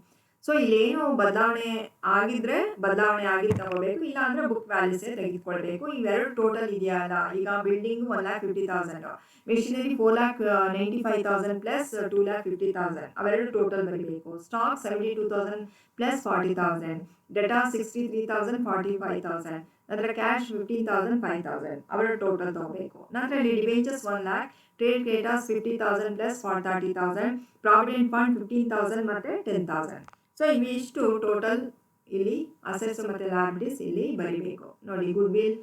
ಸೊ ಇಲ್ಲೇನು ಬದಲಾವಣೆ ಆಗಿದ್ರೆ ಬದಲಾವಣೆ ಆಗಿ ತಗೋಬೇಕು, ಇಲ್ಲ ಅಂದರೆ ಬುಕ್ ವ್ಯಾಲ್ಯೂಸೇ ತೆಗೆದುಕೊಳ್ಬೇಕು. ಇವೆರಡು ಟೋಟಲ್ ಇದೆಯಲ್ಲ, ಈಗ ಬಿಲ್ಡಿಂಗು 1,50,000, ಮೆಷಿನರಿ 4,95,000 ಪ್ಲಸ್ 2,50,000 ಅವೆರಡು ಟೋಟಲ್ ಬರೀಬೇಕು. ಸ್ಟಾಕ್ 72,000 ಪ್ಲಸ್ 40,000, ಡೇಟಾ 63,000 45,000, ನಂತರ ಕ್ಯಾಶ್ 15,000 5,000 ಅವರ ಟೋಟಲ್ ತಗೋಬೇಕು. ನಂತರ ಇಲ್ಲಿ debentures 1 lakh, trade creditors 50,000 plus 30,000, provident fund 15,000 ಮತ್ತು 10,000. ಸೊ ಇವಿಷ್ಟು ಟೋಟಲ್ ಇಲ್ಲಿ ಅಸೆಟ್ಸ್ ಮತ್ತು ಲಯಬಿಲಿಟೀಸ್ ಇಲ್ಲಿ ಬರೀಬೇಕು. ನೋಡಿ, ಗುಡ್ ವಿಲ್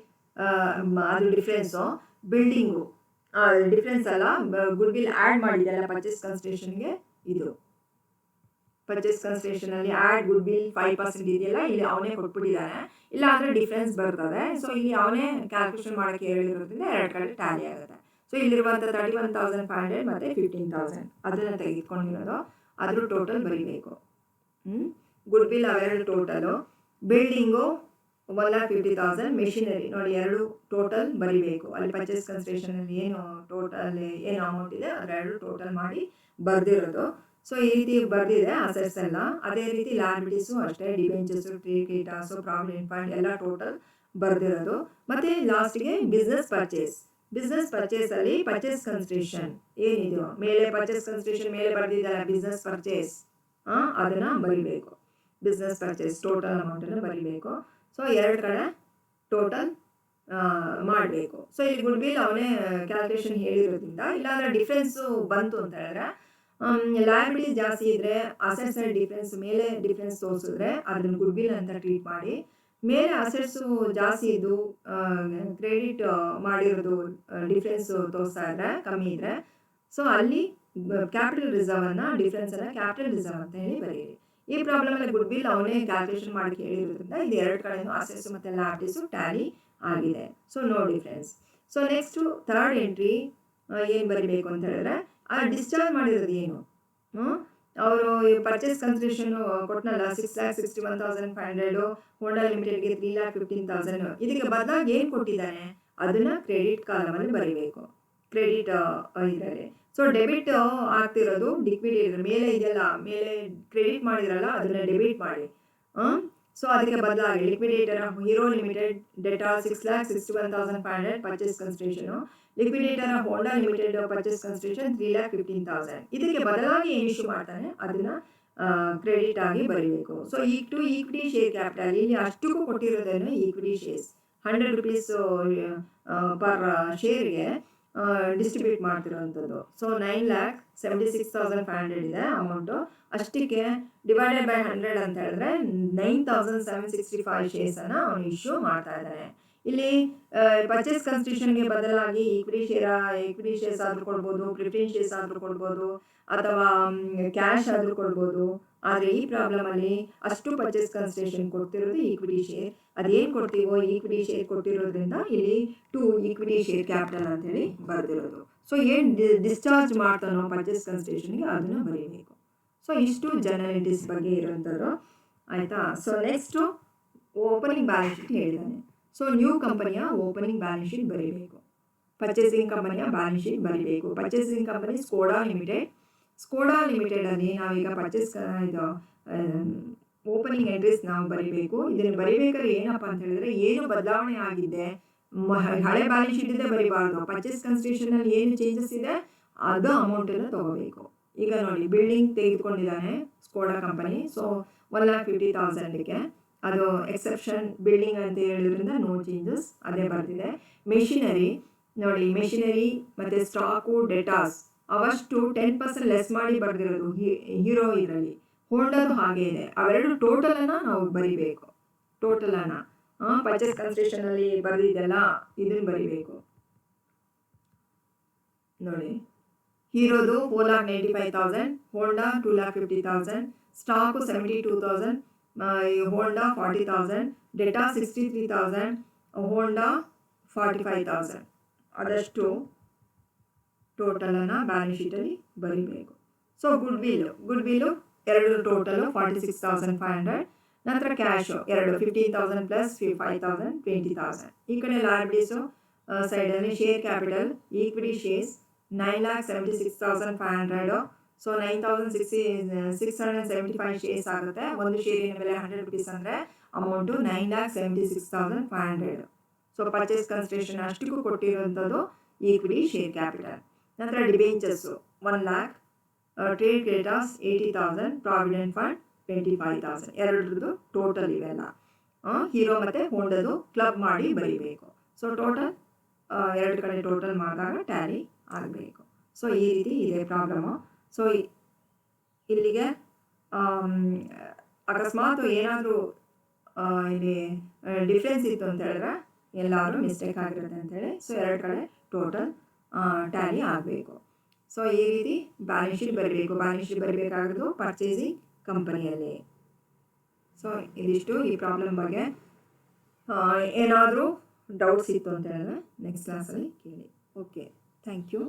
ಅದು ಡಿಫ್ರೆನ್ಸು, ಬಿಲ್ಡಿಂಗು ಡಿಫ್ರೆನ್ಸ್ ಅಲ್ಲ, ಗುಡ್ ವಿಲ್ ಆ್ಯಡ್ ಮಾಡಿದೆಯಲ್ಲ ಪರ್ಚೇಸ್ ಕನ್ಸಿಡರೇಷನ್ಗೆ, ಇದು ಪರ್ಚೇಸ್ ಕನ್ಸಿಡರೇಷನಲ್ಲಿ ಆ್ಯಡ್ ಗುಡ್ ವಿಲ್ 5% ಇದೆಯಲ್ಲ, ಇಲ್ಲಿ ಅವನೇ ಕೊಟ್ಬಿಟ್ಟಿದ್ದಾನೆ, ಇಲ್ಲ ಅಂದರೆ ಡಿಫ್ರೆನ್ಸ್ ಬರ್ತದೆ. ಸೊ ಇಲ್ಲಿ ಅವನೇ ಕ್ಯಾಲ್ಕುಲೇಷನ್ ಮಾಡೋಕ್ಕೆ ಹೇಳಿರೋದ್ರಿಂದ ಎರಡು ಕಡೆ ಟ್ಯಾಲಿ ಆಗುತ್ತೆ. ಸೊ ಇಲ್ಲಿರುವಂಥ 31,500 ಮತ್ತು 15,000 ಅದನ್ನು ತೆಗೆದುಕೊಂಡಿರೋದು, ಅದ್ರ ಟೋಟಲ್ ಬರೀಬೇಕು. ಗುಡ್ ವಿಲ್ ಅವೆರಡು ಟೋಟಲು, ಬಿಲ್ಡಿಂಗು 1,50,000, ಮೆಷಿನರಿ ನೋಡಿ ಎರಡು ಟೋಟಲ್ ಬರೀಬೇಕು. ಅಲ್ಲಿ ಪರ್ಚೇಸ್ ಕನ್ಸಿಡರೇಷನಲ್ಲಿ ಏನು ಟೋಟಲ್ ಏನು ಅಮೌಂಟ್ ಇದೆ ಅದೆರಡು ಟೋಟಲ್ ಮಾಡಿ ಬರೆದಿರೋದು. ಸೊ ಈ ರೀತಿ ಬರೆದಿದೆ ಅಸೆಟ್ಸ್ ಎಲ್ಲ. ಅದೇ ರೀತಿ ಲಯಬಿಲಿಟೀಸು ಅಷ್ಟೇ, debentures, trade creditors, provident fund ಎಲ್ಲ ಟೋಟಲ್ ಬರೆದಿರೋದು. ಮತ್ತು ಲಾಸ್ಟ್ಗೆ ಬಿಸ್ನೆಸ್ ಪರ್ಚೇಸಲ್ಲಿ ಪರ್ಚೇಸ್ ಕನ್ಸಿಡರೇಷನ್ ಏನಿದೆಯೋ ಮೇಲೆ ಪರ್ಚೇಸ್ ಕನ್ಸಿಡರೇಷನ್ ಮೇಲೆ ಬರೆದಿದ್ದಾರೆ ಬಿಸ್ನೆಸ್ ಪರ್ಚೇಸ್, ಅದನ್ನು ಬರೀಬೇಕು. ಬಿಸ್ನೆಸ್ ಪರ್ಚೇಸ್ ಟೋಟಲ್ ಅಮೌಂಟನ್ನು ಬರೀಬೇಕು. ಸೊ 2 ಕಡೆ ಟೋಟಲ್ ಮಾಡಬೇಕು. ಸೊ ಇಲ್ಲಿ ಗುಡ್ ವಿಲ್ ಅವನೇ ಕ್ಯಾಲ್ಕುಲೇಷನ್ ಹೇಳಿರೋದ್ರಿಂದ ಇಲ್ಲಾಂದರೆ ಡಿಫ್ರೆನ್ಸು ಬಂತು ಅಂತ ಹೇಳಿದ್ರೆ ಲಯಬಿಲಿಟೀಸ್ ಜಾಸ್ತಿ ಇದ್ದರೆ ಅಸೆಟ್ಸಲ್ಲಿ ಡಿಫ್ರೆನ್ಸ್ ಮೇಲೆ ಡಿಫ್ರೆನ್ಸ್ ತೋರಿಸಿದ್ರೆ ಅದನ್ನು ಗುಡ್ ವಿಲ್ ಅಂತ ಟ್ರೀಟ್ ಮಾಡಿ, ಮೇಲೆ ಅಸೆಟ್ಸು ಜಾಸ್ತಿ ಇದ್ದು ಕ್ರೆಡಿಟ್ ಮಾಡಿರೋದು ಡಿಫ್ರೆನ್ಸ್ ತೋರಿಸ್ತಾ ಇದ್ರೆ ಕಮ್ಮಿ ಇದ್ದರೆ ಸೊ ಅಲ್ಲಿ ಕ್ಯಾಪಿಟಲ್ ರಿಸರ್ವನ್ನು ಡಿಫ್ರೆನ್ಸನ್ನು ಕ್ಯಾಪಿಟಲ್ ರಿಸರ್ವ್ ಅಂತ ಹೇಳಿ ಬರೀರಿ. ಈ ಪ್ರಾಬ್ಲಮಲ್ಲಿ ಗುಡ್ ವಿಲ್ ಅವನೇ ಕ್ಯಾಲ್ಕುಲೇಷನ್ ಮಾಡಿ ಹೇಳಿರೋದ್ರಿಂದ ಇದು 2 ಕಡೆಯೂ ಅಸೆಟ್ಸು ಮತ್ತು ಲಯಬಿಲಿಟೀಸು ಟ್ಯಾಲಿ ಆಗಿದೆ. ಸೊ ನೋಡಿ friends. So next third entry ಏನು ಬರೀಬೇಕು ಅಂತ ಹೇಳಿದ್ರೆ ಡಿಸ್ಚಾರ್ಜ್ ಮಾಡಿರೋದು ಏನು, ಅವರು ಪರ್ಚೇಸ್ ಕನ್ಸಿಡರೇಷನು ಕೊಟ್ಟನಲ್ಲ 6,61,500, ಹೋಂಡಾ ಲಿಮಿಟೆಡ್ಗೆ 3,15,000, ಇದಕ್ಕೆ ಬದಲಾಗಿ ಏನು ಕೊಟ್ಟಿದ್ದಾನೆ ಅದನ್ನು ಕ್ರೆಡಿಟ್ ಕಾಲಮಲ್ಲಿ ಬರೀಬೇಕು. ಕ್ರೆಡಿಟ್ ಇದರಲ್ಲಿ ಸೊ ಡೆಬಿಟ್ ಆಗ್ತಿರೋದು ಲಿಕ್ವಿಡಿಟಿ ಮೇಲೆ ಇದೆಲ್ಲ ಮೇಲೆ ಕ್ರೆಡಿಟ್ ಮಾಡಿದ್ರಲ್ಲ ಅದನ್ನು ಡೆಬಿಟ್ ಮಾಡಿ. ಸೊ ಅದಕ್ಕೆ ಬದಲಾಗಿ liquidator hero limited ಡೆಟಾ 6,61,500 purchase ಕನ್ಸಿಡರೇಷನು, liquidator ಹೋಂಡಾ ಲಿಮಿಟೆಡ್ ಪರ್ಚೇಸ್ ಕನ್ಸಿಡರೇಷನ್ 3,15,000, ಇದಕ್ಕೆ ಬದಲಾಗಿ ಏನು ಇಶ್ಯೂ ಮಾಡ್ತಾನೆ ಅದನ್ನು ಕ್ರೆಡಿಟ್ ಆಗಿ ಬರೀಬೇಕು. ಸೊ ಈಕ್ವಿಟಿ ಶೇರ್ ಕ್ಯಾಪಿಟಲ್ ಇಲ್ಲಿ ಅಷ್ಟಕ್ಕೂ ಕೊಟ್ಟಿರೋದೇನು ಈಕ್ವಿಟಿ ಶೇರ್ಸ್ 100 rupees ಪರ್ ಶೇರ್ಗೆ ಡಿಸ್ಟ್ರಿಬ್ಯೂಟ್ ಮಾಡ್ತಿರೋವಂಥದ್ದು. ಸೊ 9,76,500 ಇದೆ ಅಮೌಂಟು, ಅಷ್ಟಕ್ಕೆ ಡಿವೈಡೆಡ್ ಬೈ 100 ಅಂತ ಹೇಳಿದ್ರೆ 9,765 ಶೇರ್ಸನ್ನು ಅವನು ಇಶ್ಯೂ ಮಾಡ್ತಾ ಇದ್ದಾನೆ. ಇಲ್ಲಿ ಪರ್ಚೇಸ್ ಕನ್ಸಿಡರೇಷನ್ಗೆ ಬದಲಾಗಿ ಈಕ್ವಿಟಿ ಶೇರ್ಸ್ ಆದರೂ ಕೊಡ್ಬೋದು, ಪ್ರಿಫರೆನ್ಸ್ ಶೇರ್ಸ್ ಆದರೂ ಕೊಡ್ಬೋದು, ಅಥವಾ ಕ್ಯಾಶ್ ಆದರೂ ಕೊಡ್ಬೋದು. ಆದರೆ ಈ ಪ್ರಾಬ್ಲಮಲ್ಲಿ ಅಷ್ಟು ಪರ್ಚೇಸ್ ಕನ್ಸಿಡರೇಷನ್ ಕೊಡ್ತಿರೋದು ಈಕ್ವಿಟಿ ಶೇರ್. ಅದೇನು ಕೊಡ್ತೀವೋ ಈಕ್ವಿಟಿ ಶೇರ್ ಕೊಟ್ಟಿರೋದ್ರಿಂದ ಇಲ್ಲಿ 2 ಈಕ್ವಿಟಿ ಶೇರ್ ಕ್ಯಾಪಿಟಲ್ ಅಂತೇಳಿ ಬರೆದಿರೋದು. ಸೊ ಏನು ಡಿಸ್ಚಾರ್ಜ್ ಮಾಡ್ತಾನೋ ಪರ್ಚೇಸ್ ಕನ್ಸಿಡರೇಷನ್ಗೆ ಅದನ್ನು ಬರೀಬೇಕು. ಸೊ ಇಷ್ಟು ಜನರಲಿಟೀಸ್ ಬಗ್ಗೆ ಇರೋಂಥದ್ದು ಆಯಿತಾ. So next opening balance sheet ಹೇಳಿದ್ದಾನೆ. ಸೊ ನ್ಯೂ ಕಂಪನಿಯ ಓಪನಿಂಗ್ ಬ್ಯಾಲೆನ್ಸ್ ಶೀಟ್ ಬರೀಬೇಕು, ಪರ್ಚೇಸಿಂಗ್ ಕಂಪನಿಯ ಬ್ಯಾಲೆನ್ಸ್ ಶೀಟ್ ಬರೀಬೇಕು. ಪರ್ಚೇಸಿಂಗ್ ಕಂಪನಿ ಸ್ಕೋಡಾ ಲಿಮಿಟೆಡಲ್ಲಿ ನಾವೀಗ ಇದು ಓಪನಿಂಗ್ ಎಂಟ್ರೀಸ್ ನಾವು ಬರೀಬೇಕು. ಇದನ್ನು ಬರೀಬೇಕಾದ್ರೆ ಏನಪ್ಪ ಅಂತ ಹೇಳಿದ್ರೆ ಏನು ಬದಲಾವಣೆ ಆಗಿದೆ, ಹಳೆ ಬ್ಯಾಲೆನ್ಸ್ ಶೀಟ್ ಇದೆ ಬರೀಬಾರ್ದು, ಪರ್ಚೇಸ್ ಕನ್ಸಿಡರೇಷನಲ್ಲಿ ಏನು ಚೇಂಜಸ್ ಇದೆ ಅದು ಅಮೌಂಟನ್ನು ತೊಗೋಬೇಕು. ಈಗ ನೋಡಿ ಬಿಲ್ಡಿಂಗ್ ತೆಗೆದುಕೊಂಡಿದ್ದಾನೆ ಸ್ಕೋಡಾ ಕಂಪನಿ. ಸೊ 1,50,000ಗೆ ಅದು ಎಕ್ಸೆಪ್ಷನ್ ಬಿಲ್ಡಿಂಗ್ ಅಂತ ಹೇಳಿದ್ರಿಂದ ನೋ ಚೇಂಜಸ್ ಅದೇ ಬರ್ತಿದೆ. ಮೆಷಿನರಿ ನೋಡಿ, ಮೆಷಿನರಿ ಮತ್ತು ಸ್ಟಾಕು ಡೆಟಾಸ್ ಅವಷ್ಟು 10% ಲೆಸ್ ಮಾಡಿ ಬರೆದಿರೋದು ಹೀರೋ ಇದರಲ್ಲಿ. ಹೋಂಡಾದು ಹಾಗೆ ಇದೆ. ಅವೆರಡು ಟೋಟಲನ್ನು ನಾವು ಬರಿಬೇಕು. ಟೋಟಲನ್ನು ಪರ್ಚೇಸ್ ಕನ್ಸಿಡರೇಷನಲ್ಲಿ ಬರೆದಿದ್ದೆಲ್ಲ ಇದನ್ನು ಬರಿಬೇಕು. ನೋಡಿ ಹೀರೋದು 4,95,000, ಹೋಂಡಾ 2,50,000, ಸ್ಟಾಕು 72,000, ಹೋಂಡಾ 40,000, ಡೆಟಾ 63,000, ಹೋಂಡಾ 45,000 ಅದಷ್ಟು ಟೋಟಲನ್ನು ಬ್ಯಾಲೆನ್ಸ್ ಶೀಟಲ್ಲಿ ಬರೀಬೇಕು. ಸೊ ಗುಡ್ ವಿಲ್ಲು 2 ಟೋಟಲು 46,500, ನಂತರ ಕ್ಯಾಶು 2 15,000 ಪ್ಲಸ್ 5,000 20,000. ಈ ಕಡೆ ಲಯಬಿಲಿಟೀಸು ಸೈಡಲ್ಲಿ share capital equity shares 9,76,500. So 9,675 shares ಆಗುತ್ತೆ. ಒಂದು ಶೇರಿನ ಬೆಲೆ 100 rupees ಅಂದರೆ ಅಮೌಂಟು 9,76,500. ಸೊ ಪರ್ಚೇಸ್ ಕನ್ಸಿಡರೇಷನ್ ಅಷ್ಟಕ್ಕೂ ಕೊಟ್ಟಿರುವಂಥದ್ದು ಈಕ್ವಿಟಿ ಶೇರ್ ಕ್ಯಾಪಿಟಲ್. ನಂತರ debentures 1 lakh, trade creditors 80,000, provident fund 25,000. ಎರಡರದ್ದು ಟೋಟಲ್ ಇವೆಲ್ಲ ಹೀರೋ ಮತ್ತು ಹೋಂಡದು ಕ್ಲಬ್ ಮಾಡಿ ಬರೀಬೇಕು. ಸೊ ಟೋಟಲ್ 2 ಕಡೆ ಟೋಟಲ್ ಮಾಡಿದಾಗ ಟ್ಯಾಲಿ ಆಗಬೇಕು. ಸೊ ಈ ರೀತಿ ಇದೆ ಪ್ರಾಬ್ಲಮ್ಮು. ಸೊ ಇಲ್ಲಿಗೆ ಅಕಸ್ಮಾತ್ ಏನಾದರೂ ಇಲ್ಲಿ ಡಿಫ್ರೆನ್ಸ್ ಇತ್ತು ಅಂತ ಹೇಳಿದ್ರೆ ಎಲ್ಲರೂ ಮಿಸ್ಟೇಕ್ ಆಗಿರುತ್ತೆ ಅಂತೇಳಿ. ಸೊ 2 ಕಡೆ ಟೋಟಲ್ ಟ್ಯಾಲಿ ಆಗಬೇಕು. ಸೊ ಈ ರೀತಿ ಬ್ಯಾಲೆನ್ಸ್ ಶೀಟ್ ಬರೀಬೇಕು. ಬ್ಯಾಲೆನ್ಸ್ ಶೀಟ್ ಬರೀಬೇಕಾಗೋದು ಪರ್ಚೇಸಿಂಗ್ ಕಂಪನಿಯಲ್ಲಿ. ಸೊ ಇದಿಷ್ಟು ಈ ಪ್ರಾಬ್ಲಮ್ ಬಗ್ಗೆ. ಏನಾದರೂ ಡೌಟ್ಸ್ ಇತ್ತು ಅಂತ ಹೇಳಿದ್ರೆ ನೆಕ್ಸ್ಟ್ ಕ್ಲಾಸಲ್ಲಿ ಕೇಳಿ. Okay, thank you.